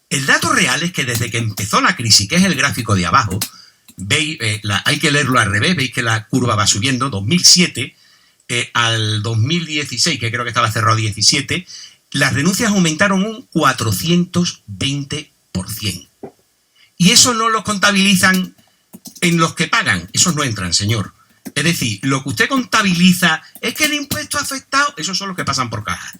El dato real es que desde que empezó la crisis, que es el gráfico de abajo, veis, hay que leerlo al revés, veis que la curva va subiendo, 2007 al 2016, que creo que estaba cerrado 17, las renuncias aumentaron un 420%. Y eso no lo contabilizan en los que pagan, esos no entran, señor. Es decir, lo que usted contabiliza es que el impuesto ha afectado, esos son los que pasan por caja.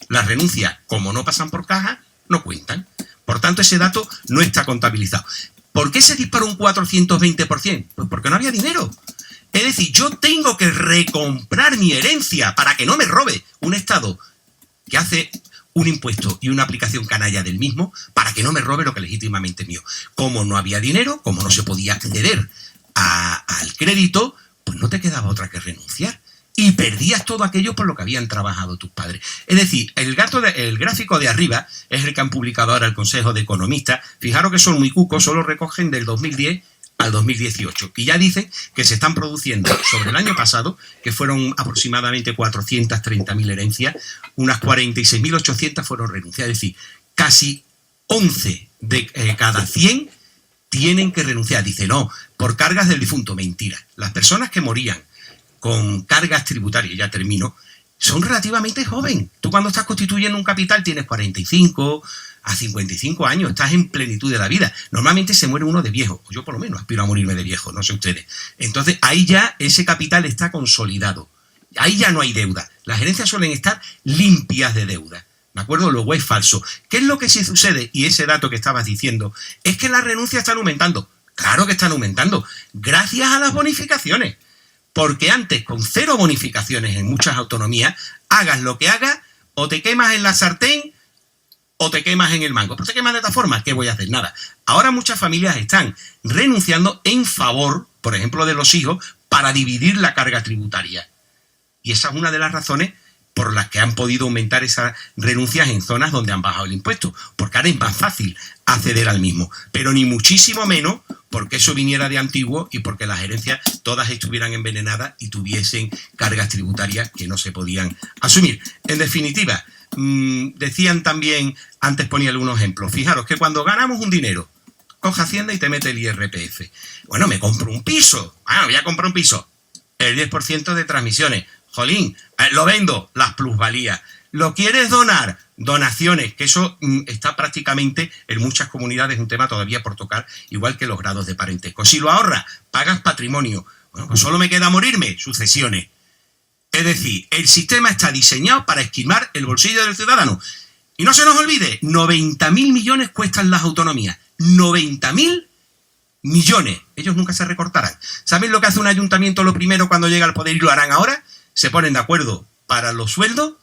Las renuncias, como no pasan por caja, no cuentan. Por tanto, ese dato no está contabilizado. ¿Por qué se disparó un 420%? Pues porque no había dinero. Es decir, yo tengo que recomprar mi herencia para que no me robe un Estado que hace un impuesto y una aplicación canalla del mismo para que no me robe lo que legítimamente es mío. Como no había dinero, como no se podía acceder al crédito, pues no te quedaba otra que renunciar. Y perdías todo aquello por lo que habían trabajado tus padres. Es decir, el gráfico de arriba es el que han publicado ahora el Consejo de Economistas. Fijaros que son muy cucos, solo recogen del 2010 al 2018. Y ya dicen que se están produciendo sobre el año pasado, que fueron aproximadamente 430.000 herencias, unas 46.800 fueron renunciadas. Es decir, casi 11 de cada 100 tienen que renunciar. Dice, no, por cargas del difunto. Mentira. Las personas que morían con cargas tributarias, ya termino, son relativamente jóvenes. Tú cuando estás constituyendo un capital tienes 45 a 55 años, estás en plenitud de la vida. Normalmente se muere uno de viejo, yo por lo menos aspiro a morirme de viejo, no sé ustedes. Entonces ahí ya ese capital está consolidado, ahí ya no hay deuda. Las herencias suelen estar limpias de deuda, ¿de acuerdo? Luego es falso. ¿Qué es lo que sí sucede? Y ese dato que estabas diciendo, es que las renuncias están aumentando. Claro que están aumentando, gracias a las bonificaciones. Porque antes, con 0 bonificaciones en muchas autonomías, hagas lo que hagas, o te quemas en la sartén o te quemas en el mango. Pero te quemas de esta forma, ¿qué voy a hacer? Nada. Ahora muchas familias están renunciando en favor, por ejemplo, de los hijos, para dividir la carga tributaria. Y esa es una de las razones por las que han podido aumentar esas renuncias en zonas donde han bajado el impuesto. Porque ahora es más fácil acceder al mismo. Pero ni muchísimo menos porque eso viniera de antiguo y porque las herencias todas estuvieran envenenadas y tuviesen cargas tributarias que no se podían asumir. En definitiva, decían también, antes ponía algunos ejemplos, fijaros que cuando ganamos un dinero, coge Hacienda y te mete el IRPF. Bueno, me compro un piso, voy a comprar un piso, el 10% de transmisiones, jolín, lo vendo, las plusvalías. ¿Lo quieres donar? Donaciones, que eso está prácticamente en muchas comunidades un tema todavía por tocar, igual que los grados de parentesco. Si lo ahorras, pagas patrimonio. Bueno, pues solo me queda morirme, sucesiones. Es decir, el sistema está diseñado para esquimar el bolsillo del ciudadano. Y no se nos olvide, 90.000 millones cuestan las autonomías. 90.000 millones. Ellos nunca se recortarán. ¿Saben lo que hace un ayuntamiento lo primero cuando llega al poder y lo harán ahora? Se ponen de acuerdo para los sueldos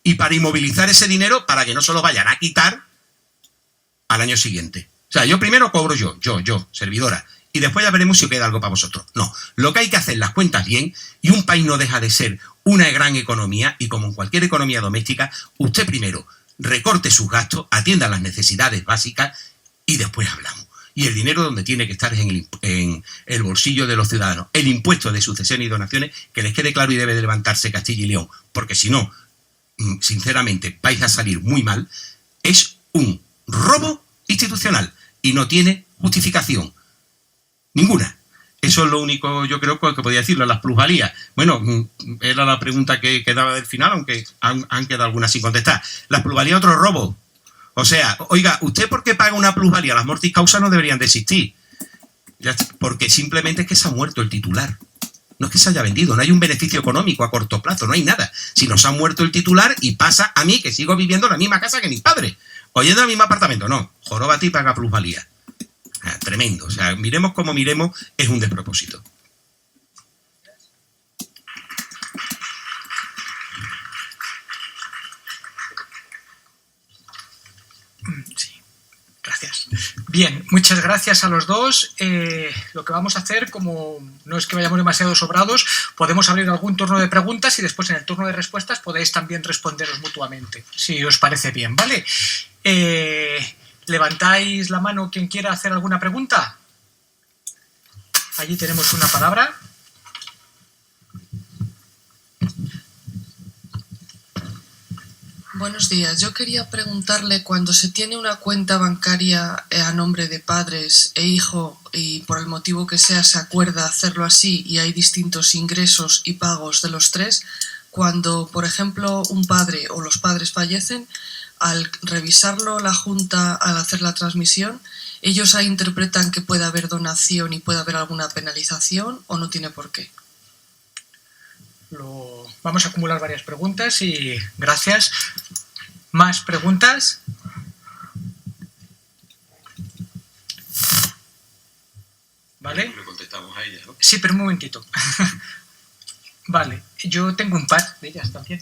y para inmovilizar ese dinero para que no se lo vayan a quitar al año siguiente. sea, yo primero cobro yo, servidora, y después ya veremos si queda algo para vosotros. No, lo que hay que hacer las cuentas bien, y un país no deja de ser una gran economía, y como en cualquier economía doméstica, usted primero recorte sus gastos, atienda las necesidades básicas y después hablamos. Y el dinero donde tiene que estar es en el bolsillo de los ciudadanos. El impuesto de sucesiones y donaciones, que les quede claro, y debe de levantarse Castilla y León, porque si no, sinceramente, vais a salir muy mal. Es un robo institucional y no tiene justificación ninguna. Eso es lo único, yo creo, que podía decirlo. Las plusvalías, bueno, era la pregunta que quedaba del final, aunque han quedado algunas sin contestar. Las plusvalías, otro robo. O sea, oiga, ¿usted por qué paga una plusvalía? Las mortis causa no deberían de existir. Porque simplemente es que se ha muerto el titular. No es que se haya vendido, no hay un beneficio económico a corto plazo, no hay nada. Si nos ha muerto el titular y pasa a mí, que sigo viviendo en la misma casa que mis padres, oyendo en el mismo apartamento. No, joróbate y paga plusvalía. Tremendo. O sea, miremos como miremos, es un despropósito. Sí, gracias. Bien, muchas gracias a los dos. Lo que vamos a hacer, como no es que vayamos demasiado sobrados, podemos abrir algún turno de preguntas y después en el turno de respuestas podéis también responderos mutuamente, si os parece bien, ¿vale? ¿Levantáis la mano quien quiera hacer alguna pregunta? Allí tenemos una palabra. Buenos días. Yo quería preguntarle, cuando se tiene una cuenta bancaria a nombre de padres e hijo y por el motivo que sea se acuerda hacerlo así y hay distintos ingresos y pagos de los tres, cuando, por ejemplo, un padre o los padres fallecen, al revisarlo la Junta, al hacer la transmisión, ¿ellos ahí interpretan que puede haber donación y puede haber alguna penalización o no tiene por qué? Vamos a acumular varias preguntas y gracias. ¿Más preguntas? ¿Vale? Le contestamos a ella, ¿no? Sí, pero un momentito. Vale, yo tengo un par de ellas también,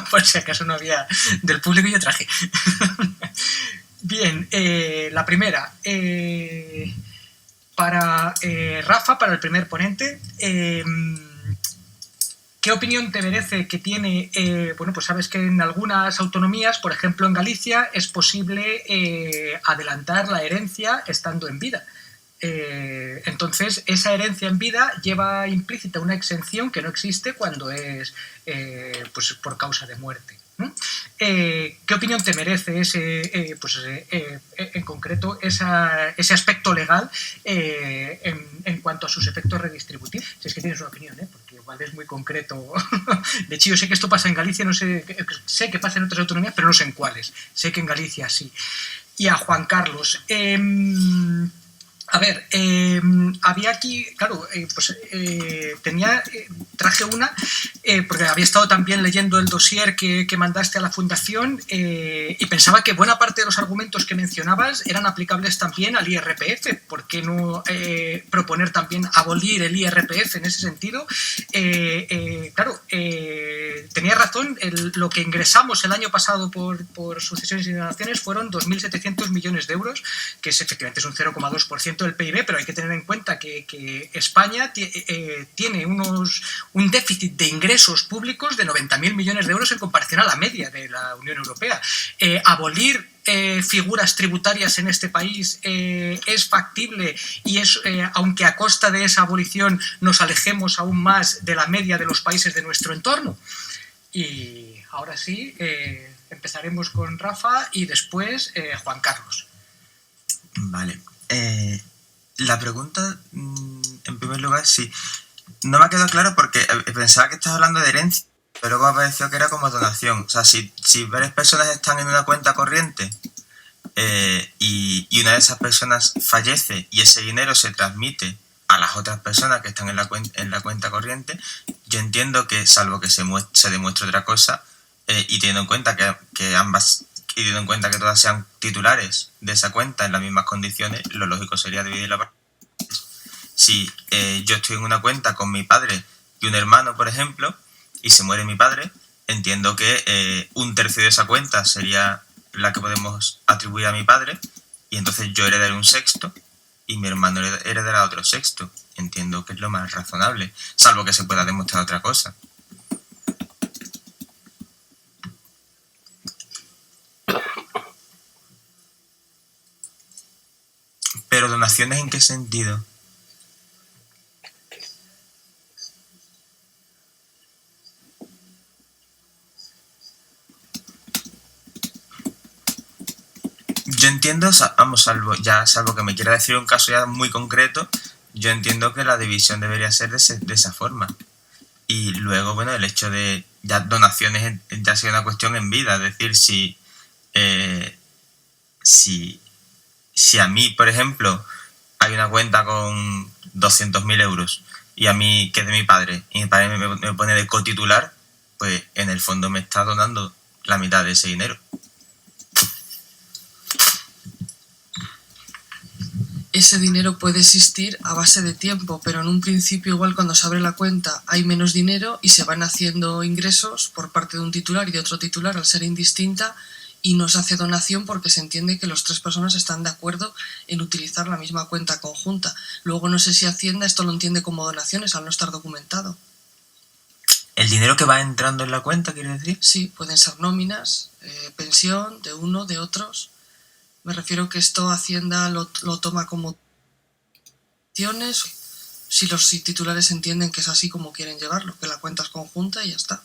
por si acaso no había del público, yo traje. Bien, la primera, para Rafa, para el primer ponente, ¿qué opinión te merece que tiene? Bueno, pues sabes que en algunas autonomías, por ejemplo en Galicia, es posible adelantar la herencia estando en vida. Entonces, esa herencia en vida lleva implícita una exención que no existe cuando es pues por causa de muerte. ¿Qué opinión te merece en concreto ese aspecto legal en cuanto a sus efectos redistributivos? Si es que tienes una opinión, porque igual es muy concreto. De hecho, yo sé que esto pasa en Galicia, no sé que pasa en otras autonomías, pero no sé en cuáles. Sé que en Galicia sí. Y a Juan Carlos. A ver, había aquí, claro, traje una, porque había estado también leyendo el dossier que mandaste a la Fundación y pensaba que buena parte de los argumentos que mencionabas eran aplicables también al IRPF. ¿Por qué no proponer también abolir el IRPF en ese sentido? Claro, tenía razón, lo que ingresamos el año pasado por sucesiones y donaciones fueron 2.700 millones de euros, que efectivamente es un 0,2% del PIB, pero hay que tener en cuenta que España tiene un déficit de ingresos públicos de 90.000 millones de euros en comparación a la media de la Unión Europea. Abolir figuras tributarias en este país es factible y es, aunque a costa de esa abolición nos alejemos aún más de la media de los países de nuestro entorno. Y ahora sí, empezaremos con Rafa y después Juan Carlos. Vale. La pregunta, en primer lugar, sí. No me ha quedado claro porque pensaba que estabas hablando de herencia, pero luego me pareció que era como donación. O sea, si varias personas están en una cuenta corriente y una de esas personas fallece y ese dinero se transmite a las otras personas que están en la cuenta corriente, yo entiendo que, salvo que se demuestre otra cosa, y teniendo en cuenta que ambas... y teniendo en cuenta que todas sean titulares de esa cuenta en las mismas condiciones, lo lógico sería dividirla. Si yo estoy en una cuenta con mi padre y un hermano, por ejemplo, y se muere mi padre, entiendo que un tercio de esa cuenta sería la que podemos atribuir a mi padre y entonces yo heredaré un sexto y mi hermano heredará otro sexto. Entiendo que es lo más razonable, salvo que se pueda demostrar otra cosa. Pero ¿donaciones en qué sentido? Yo entiendo, salvo que me quiera decir un caso ya muy concreto, yo entiendo que la división debería ser de esa forma. Y luego, bueno, el hecho de ya donaciones ya sea una cuestión en vida, es decir, si a mí, por ejemplo, hay una cuenta con 200.000 euros y a mí, que es de mi padre, y mi padre me pone de cotitular, pues en el fondo me está donando la mitad de ese dinero. Ese dinero puede existir a base de tiempo, pero en un principio igual cuando se abre la cuenta hay menos dinero y se van haciendo ingresos por parte de un titular y de otro titular al ser indistinta, y no se hace donación porque se entiende que las 3 personas están de acuerdo en utilizar la misma cuenta conjunta. Luego no sé si Hacienda esto lo entiende como donaciones al no estar documentado. ¿El dinero que va entrando en la cuenta, quiere decir? Sí, pueden ser nóminas, pensión de uno, de otros. Me refiero que esto Hacienda lo toma como donaciones, si los titulares entienden que es así como quieren llevarlo, que la cuenta es conjunta y ya está.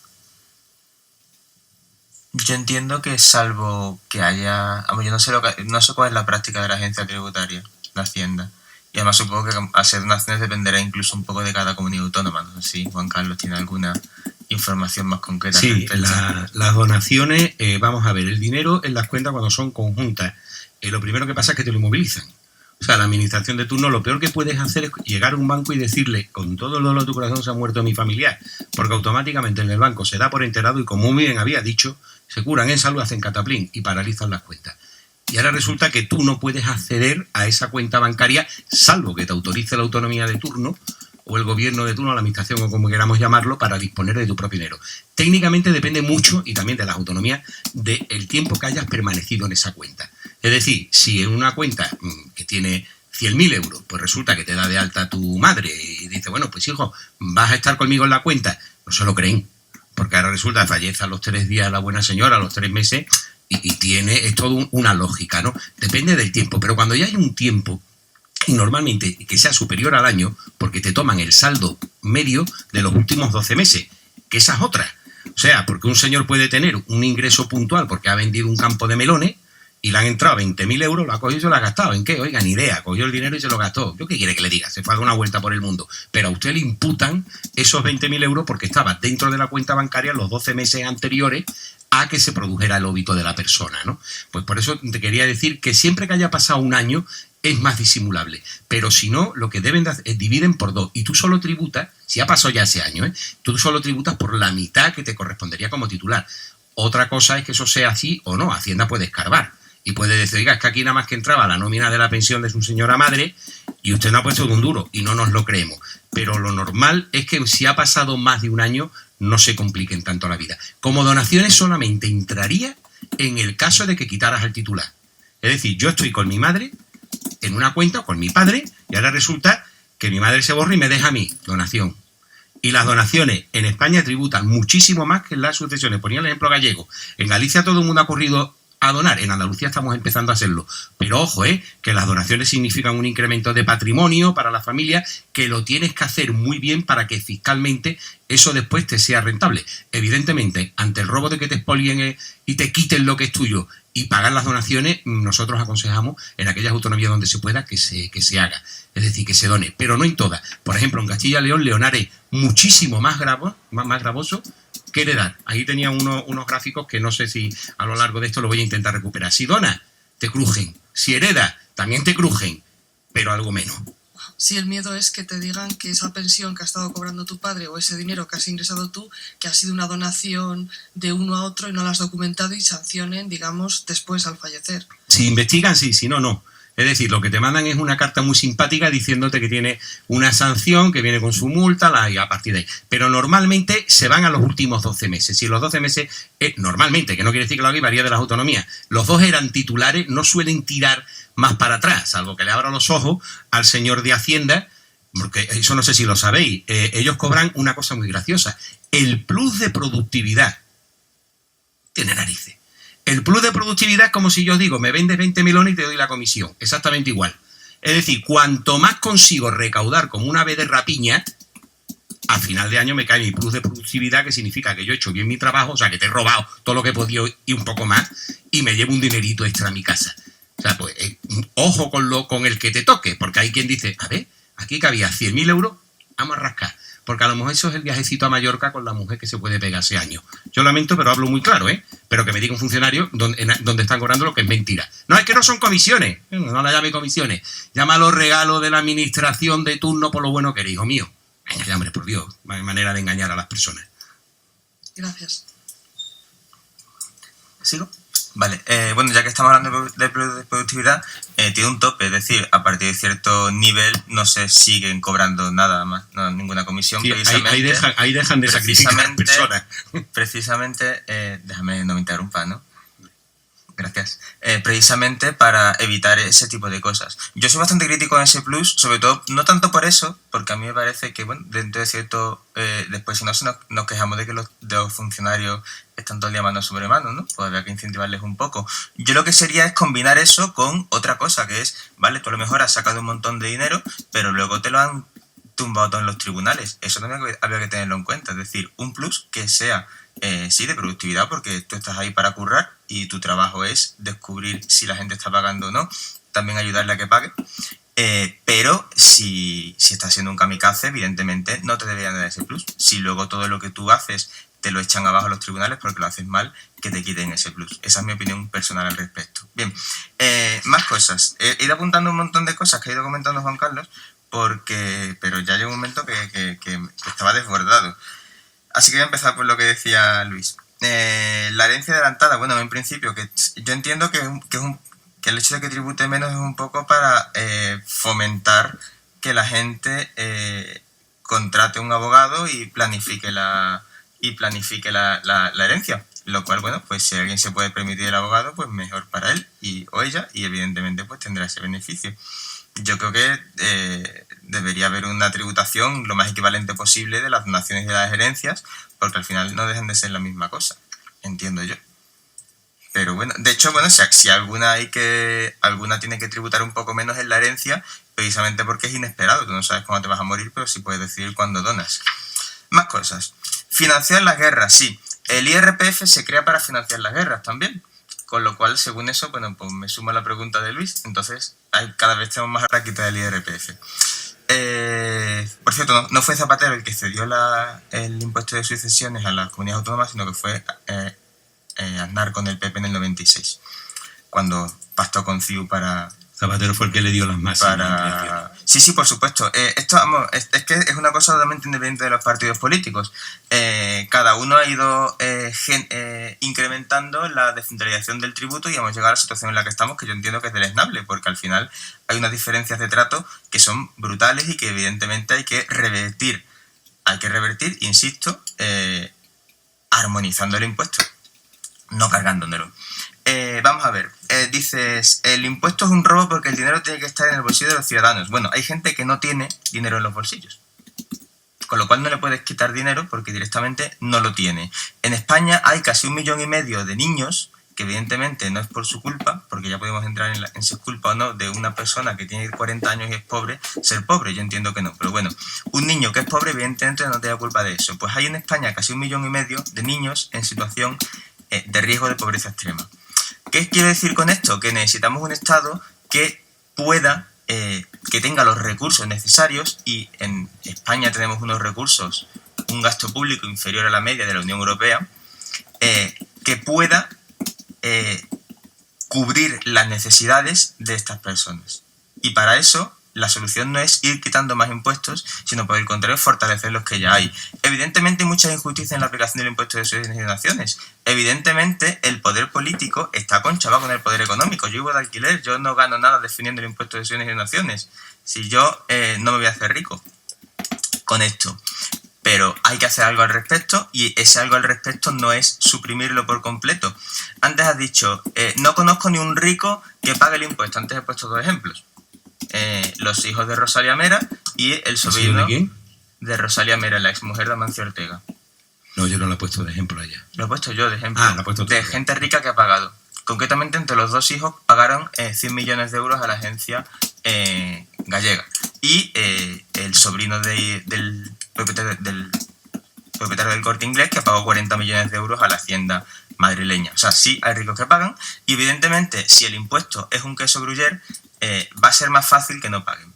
Yo entiendo que salvo que haya... Yo no sé cuál es la práctica de la agencia tributaria, la Hacienda. Y además supongo que hacer donaciones dependerá incluso un poco de cada comunidad autónoma. No sé si Juan Carlos tiene alguna información más concreta. Sí, las donaciones, vamos a ver, el dinero en las cuentas cuando son conjuntas, lo primero que pasa es que te lo inmovilizan. O sea, la administración de turno, lo peor que puedes hacer es llegar a un banco y decirle, con todo el dolor de tu corazón se ha muerto mi familiar, porque automáticamente en el banco se da por enterado y, como muy bien había dicho, se curan en salud, hacen cataplín y paralizan las cuentas. Y ahora resulta que tú no puedes acceder a esa cuenta bancaria, salvo que te autorice la autonomía de turno o el gobierno de turno, la administración o como queramos llamarlo, para disponer de tu propio dinero. Técnicamente depende mucho, y también de las autonomías, del tiempo que hayas permanecido en esa cuenta. Es decir, si en una cuenta que tiene 100.000 euros, pues resulta que te da de alta tu madre y dice, bueno, pues hijo, vas a estar conmigo en la cuenta, no se lo creen, porque ahora resulta que fallece a los 3 días la buena señora, a los 3 meses, y es todo una lógica, ¿no? Depende del tiempo, pero cuando ya hay un tiempo, y normalmente que sea superior al año, porque te toman el saldo medio de los últimos 12 meses, que esa es otra. O sea, porque un señor puede tener un ingreso puntual porque ha vendido un campo de melones y le han entrado 20.000 euros, lo ha cogido y se lo ha gastado. ¿En qué? Oiga, ni idea. Cogió el dinero y se lo gastó. ¿Yo qué quiere que le diga? Se fue a dar una vuelta por el mundo. Pero a usted le imputan esos 20.000 euros porque estaba dentro de la cuenta bancaria los 12 meses anteriores a que se produjera el óbito de la persona, ¿no? Pues por eso te quería decir que siempre que haya pasado un año es más disimulable. Pero si no, lo que deben de hacer es dividen por 2. Y tú solo tributas, si ha pasado ya ese año, tú solo tributas por la mitad que te correspondería como titular. Otra cosa es que eso sea así o no. Hacienda puede escarbar y puede decir, oiga, es que aquí nada más que entraba la nómina de la pensión de su señora madre y usted no ha puesto de un duro y no nos lo creemos. Pero lo normal es que si ha pasado más de un año no se compliquen tanto la vida. Como donaciones solamente entraría en el caso de que quitaras al titular. Es decir, yo estoy con mi madre en una cuenta, o con mi padre, y ahora resulta que mi madre se borra y me deja a mí, donación. Y las donaciones en España tributan muchísimo más que en las sucesiones. Ponía el ejemplo gallego. En Galicia todo el mundo ha corrido a donar, en Andalucía estamos empezando a hacerlo. Pero ojo, que las donaciones significan un incremento de patrimonio para la familia, que lo tienes que hacer muy bien para que fiscalmente eso después te sea rentable. Evidentemente, ante el robo de que te expolien y te quiten lo que es tuyo y pagar las donaciones, nosotros aconsejamos en aquellas autonomías donde se pueda que se haga, es decir, que se done, pero no en todas. Por ejemplo, en Castilla y León, Leonar es muchísimo más gravoso que heredar. Ahí tenía unos gráficos que no sé si a lo largo de esto lo voy a intentar recuperar. Si donas, te crujen. Si heredas, también te crujen, pero algo menos. Si el miedo es que te digan que esa pensión que ha estado cobrando tu padre o ese dinero que has ingresado tú, que ha sido una donación de uno a otro y no la has documentado y sancionen, digamos, después al fallecer. Si investigan, sí, si no, no. Es decir, lo que te mandan es una carta muy simpática diciéndote que tiene una sanción, que viene con su multa, y a partir de ahí. Pero normalmente se van a los últimos 12 meses. Si los 12 meses, normalmente, que no quiere decir que lo haga y varía de las autonomías, los 2 eran titulares, no suelen tirar más para atrás, salvo que le abra los ojos al señor de Hacienda, porque eso no sé si lo sabéis, ellos cobran una cosa muy graciosa, el plus de productividad. Tiene narices. El plus de productividad es como si yo os digo, me vendes 20 melones y te doy la comisión, exactamente igual. Es decir, cuanto más consigo recaudar como una ave de rapiña, a final de año me cae mi plus de productividad, que significa que yo he hecho bien mi trabajo, o sea, que te he robado todo lo que he podido y un poco más, y me llevo un dinerito extra a mi casa. O sea, pues, ojo con el que te toque, porque hay quien dice, a ver, aquí cabía 100.000 euros, vamos a rascar. Porque a lo mejor eso es el viajecito a Mallorca con la mujer que se puede pegar ese año. Yo lamento, pero hablo muy claro, ¿eh? Pero que me diga un funcionario donde están cobrando lo que es mentira. No, es que no son comisiones. No la llame comisiones. Llámalo regalo de la administración de turno por lo bueno que eres, hijo mío. Venga, ya, hombre, por Dios. No hay manera de engañar a las personas. Gracias. ¿Sigo? Vale, bueno, ya que estamos hablando de productividad, tiene un tope, es decir, a partir de cierto nivel no se siguen cobrando nada más, no, ninguna comisión. Sí, precisamente, ahí dejan de sacrificar personas. Precisamente, déjame no me interrumpa, ¿no? Gracias. Precisamente para evitar ese tipo de cosas. Yo soy bastante crítico en ese plus, sobre todo, no tanto por eso, porque a mí me parece que, bueno, dentro de cierto... después, si no, nos quejamos de que los funcionarios están todo el día mano sobre mano, ¿no? Pues habría que incentivarles un poco. Yo lo que sería es combinar eso con otra cosa, que es, vale, tú a lo mejor has sacado un montón de dinero, pero luego te lo han tumbado todo en los tribunales. Eso también habría que tenerlo en cuenta. Es decir, un plus que sea, sí, de productividad, porque tú estás ahí para currar y tu trabajo es descubrir si la gente está pagando o no, también ayudarle a que pague. Pero si estás siendo un kamikaze, evidentemente no te deberían dar ese plus. Si luego todo lo que tú haces te lo echan abajo los tribunales porque lo haces mal, que te quiten ese plus. Esa es mi opinión personal al respecto. Bien, más cosas. He ido apuntando un montón de cosas que ha ido comentando Juan Carlos, pero ya llegó un momento que estaba desbordado. Así que voy a empezar por lo que decía Luis. La herencia adelantada, bueno, en principio, que yo entiendo que el hecho de que tribute menos es un poco para fomentar que la gente contrate un abogado y planifique la herencia. Lo cual, bueno, pues si alguien se puede permitir el abogado, pues mejor para él o ella, y evidentemente pues tendrá ese beneficio. Yo creo que debería haber una tributación lo más equivalente posible de las donaciones y de las herencias, porque al final no dejan de ser la misma cosa, entiendo yo. Pero bueno, de hecho, bueno, si alguna tiene que tributar un poco menos en la herencia, precisamente porque es inesperado, tú no sabes cuándo te vas a morir, pero sí puedes decidir cuándo donas. Más cosas. Financiar las guerras, sí. El IRPF se crea para financiar las guerras también. Con lo cual, según eso, bueno, pues me sumo a la pregunta de Luis. Entonces, cada vez tenemos más raquita del IRPF. Por cierto, no fue Zapatero el que cedió el impuesto de sucesiones a las comunidades autónomas, sino que fue Aznar con el PP en el 96, cuando pactó con CiU para... Zapatero fue el que le dio las máximas ampliaciones. Sí, por supuesto. Esto, vamos, es que es una cosa totalmente independiente de los partidos políticos. Cada uno ha ido incrementando la descentralización del tributo y hemos llegado a la situación en la que estamos, que yo entiendo que es deleznable, porque al final hay unas diferencias de trato que son brutales y que evidentemente hay que revertir. Hay que revertir, insisto, armonizando el impuesto, no cargándolo. Vamos a ver, dices, el impuesto es un robo porque el dinero tiene que estar en el bolsillo de los ciudadanos. Bueno, hay gente que no tiene dinero en los bolsillos, con lo cual no le puedes quitar dinero porque directamente no lo tiene. En España hay casi 1,5 millones de niños, que evidentemente no es por su culpa, porque ya podemos entrar en si es culpa o no de una persona que tiene 40 años y es pobre, ser pobre, yo entiendo que no, pero bueno, un niño que es pobre evidentemente no tiene culpa de eso. Pues hay en España casi 1,5 millones de niños en situación de riesgo de pobreza extrema. ¿Qué quiero decir con esto? Que necesitamos un Estado que pueda, que tenga los recursos necesarios, y en España tenemos unos recursos, un gasto público inferior a la media de la Unión Europea, que pueda cubrir las necesidades de estas personas. Y para eso la solución no es ir quitando más impuestos, sino por el contrario fortalecer los que ya hay. Evidentemente hay mucha injusticia en la aplicación del impuesto de sucesiones y donaciones. Evidentemente el poder político está conchavado con el poder económico. Yo vivo de alquiler, yo no gano nada definiendo el impuesto de sucesiones y donaciones. Si yo no me voy a hacer rico con esto. Pero hay que hacer algo al respecto y ese algo al respecto no es suprimirlo por completo. Antes has dicho, no conozco ni un rico que pague el impuesto. Antes he puesto 2 ejemplos. Los hijos de Rosalía Mera y el sobrino ¿De quién? de Rosalía Mera, la exmujer de Amancio Ortega. No, yo no lo he puesto de ejemplo a ella. Lo he puesto yo de ejemplo. Lo he puesto tú. De gente rica que ha pagado. Concretamente, entre los 2 hijos pagaron 100 millones de euros a la agencia gallega. Y el sobrino del propietario del Corte Inglés, que pagó 40 millones de euros a la hacienda madrileña. O sea, sí hay ricos que pagan, y evidentemente si el impuesto es un queso gruyère, va a ser más fácil que no paguen.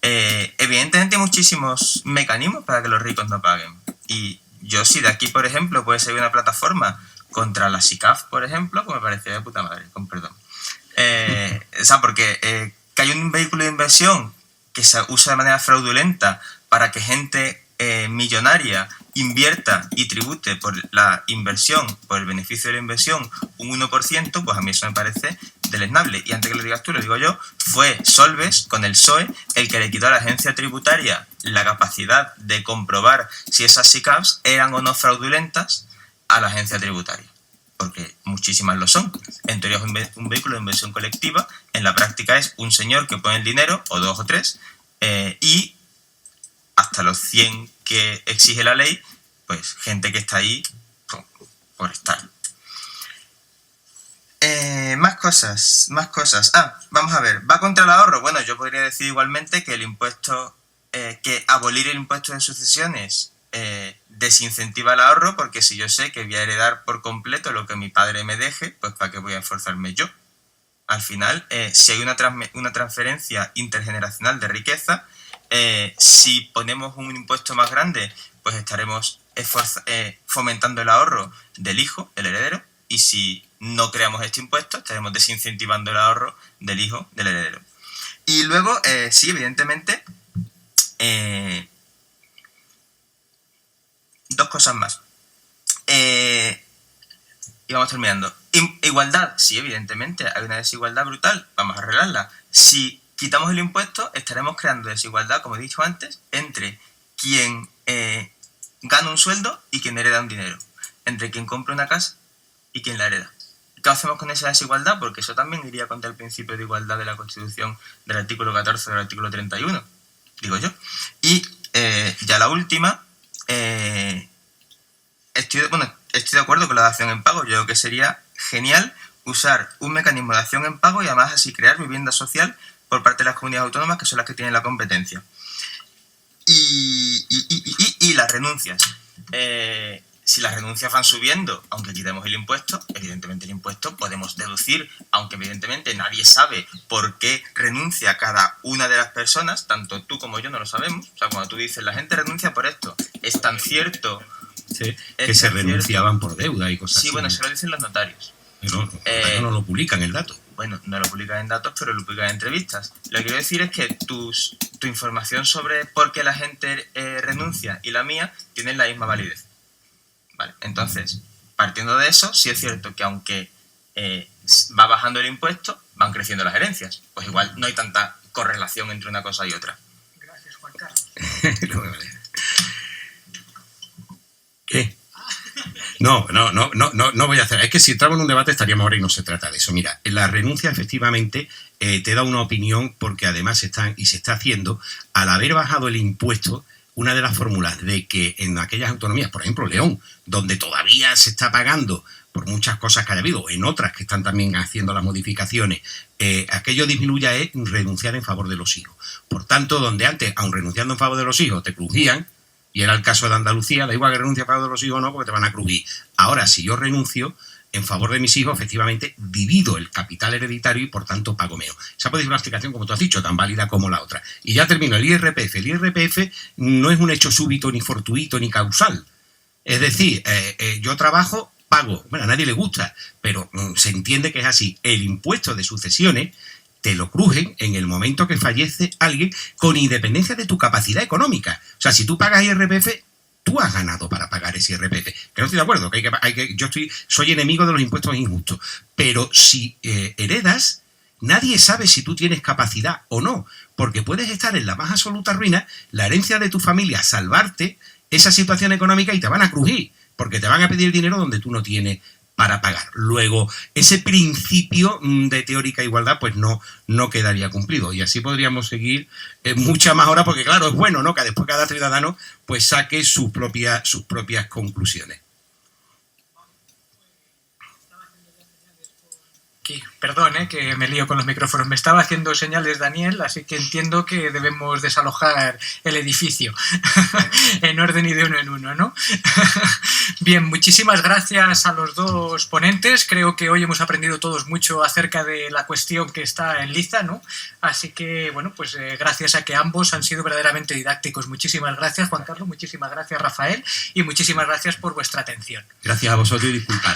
Evidentemente hay muchísimos mecanismos para que los ricos no paguen. Y yo, si de aquí, por ejemplo, puede ser una plataforma contra la SICAF, por ejemplo, pues me parecería de puta madre, con perdón. O sea, porque que hay un vehículo de inversión que se usa de manera fraudulenta para que gente millonaria invierta y tribute por la inversión, por el beneficio de la inversión, un 1%, pues a mí eso me parece deleznable. Y antes que lo digas tú, lo digo yo, fue Solbes, con el PSOE, el que le quitó a la agencia tributaria la capacidad de comprobar si esas SICAVs eran o no fraudulentas a la agencia tributaria. Porque muchísimas lo son. En teoría es un vehículo de inversión colectiva, en la práctica es un señor que pone el dinero, o 2 o 3, y hasta los 100 que exige la ley, pues gente que está ahí por estar. Más cosas. Vamos a ver. ¿Va contra el ahorro? Bueno, yo podría decir igualmente que el impuesto, que abolir el impuesto de sucesiones desincentiva el ahorro, porque si yo sé que voy a heredar por completo lo que mi padre me deje, pues ¿para qué voy a esforzarme yo? Al final, si hay una transferencia intergeneracional de riqueza, si ponemos un impuesto más grande, pues estaremos fomentando el ahorro del hijo, del heredero, y si no creamos este impuesto, estaremos desincentivando el ahorro del hijo, del heredero. Y luego, sí, evidentemente, 2 cosas más. Y vamos terminando. Igualdad, sí, evidentemente, hay una desigualdad brutal, vamos a arreglarla. Si quitamos el impuesto, estaremos creando desigualdad, como he dicho antes, entre quien gana un sueldo y quien hereda un dinero, entre quien compra una casa y quien la hereda. ¿Qué hacemos con esa desigualdad? Porque eso también iría contra el principio de igualdad de la Constitución, del artículo 14 del artículo 31, digo yo. Y ya la última, estoy de acuerdo con la dación en pago. Yo creo que sería genial usar un mecanismo de dación en pago y además así crear vivienda social por parte de las comunidades autónomas, que son las que tienen la competencia. Y las renuncias. Si las renuncias van subiendo, aunque quitemos el impuesto, evidentemente el impuesto podemos deducir, aunque evidentemente nadie sabe por qué renuncia cada una de las personas, tanto tú como yo no lo sabemos. O sea, cuando tú dices, la gente renuncia por esto, es tan cierto... Sí, que se renunciaban por deuda y cosas así. Sí, bueno, eso lo dicen los notarios. Pero los notarios no lo publican el dato. Bueno, no lo publican en datos, pero lo publican en entrevistas. Lo que quiero decir es que tu información sobre por qué la gente renuncia y la mía tienen la misma validez. Vale, entonces, partiendo de eso, sí es cierto que aunque va bajando el impuesto, van creciendo las herencias. Pues igual no hay tanta correlación entre una cosa y otra. Gracias, Juan Carlos. ¿Qué? No voy a hacer. Es que si entramos en un debate estaríamos ahora y no se trata de eso. Mira, la renuncia efectivamente te da una opinión, porque además se está haciendo, al haber bajado el impuesto, una de las fórmulas de que en aquellas autonomías, por ejemplo León, donde todavía se está pagando por muchas cosas que haya habido, o en otras que están también haciendo las modificaciones, aquello disminuya es renunciar en favor de los hijos. Por tanto, donde antes, aun renunciando en favor de los hijos, te crujían, y era el caso de Andalucía, da igual que renuncie a favor de los hijos o no, porque te van a crujir. Ahora, si yo renuncio en favor de mis hijos, efectivamente divido el capital hereditario y por tanto pago menos. Esa puede ser una explicación, como tú has dicho, tan válida como la otra. Y ya termino, el IRPF. El IRPF no es un hecho súbito, ni fortuito, ni causal. Es decir, yo trabajo, pago. Bueno, a nadie le gusta, pero se entiende que es así. El impuesto de sucesiones te lo crujen en el momento que fallece alguien con independencia de tu capacidad económica. O sea, si tú pagas IRPF, tú has ganado para pagar ese IRPF. Que no estoy de acuerdo, yo soy enemigo de los impuestos injustos. Pero si heredas, nadie sabe si tú tienes capacidad o no, porque puedes estar en la más absoluta ruina, la herencia de tu familia salvarte esa situación económica y te van a crujir, porque te van a pedir dinero donde tú no tienes para pagar. Luego, ese principio de teórica igualdad pues no quedaría cumplido. Y así podríamos seguir muchas más horas, porque claro, es bueno, ¿no?, que después cada ciudadano pues saque sus propias conclusiones. Perdón, que me lío con los micrófonos. Me estaba haciendo señales Daniel, así que entiendo que debemos desalojar el edificio en orden y de uno en uno, ¿no? Bien, muchísimas gracias a los dos ponentes. Creo que hoy hemos aprendido todos mucho acerca de la cuestión que está en liza, ¿no? Así que, bueno, pues gracias a que ambos han sido verdaderamente didácticos. Muchísimas gracias, Juan Carlos, muchísimas gracias, Rafael, y muchísimas gracias por vuestra atención. Gracias a vosotros y disculpad.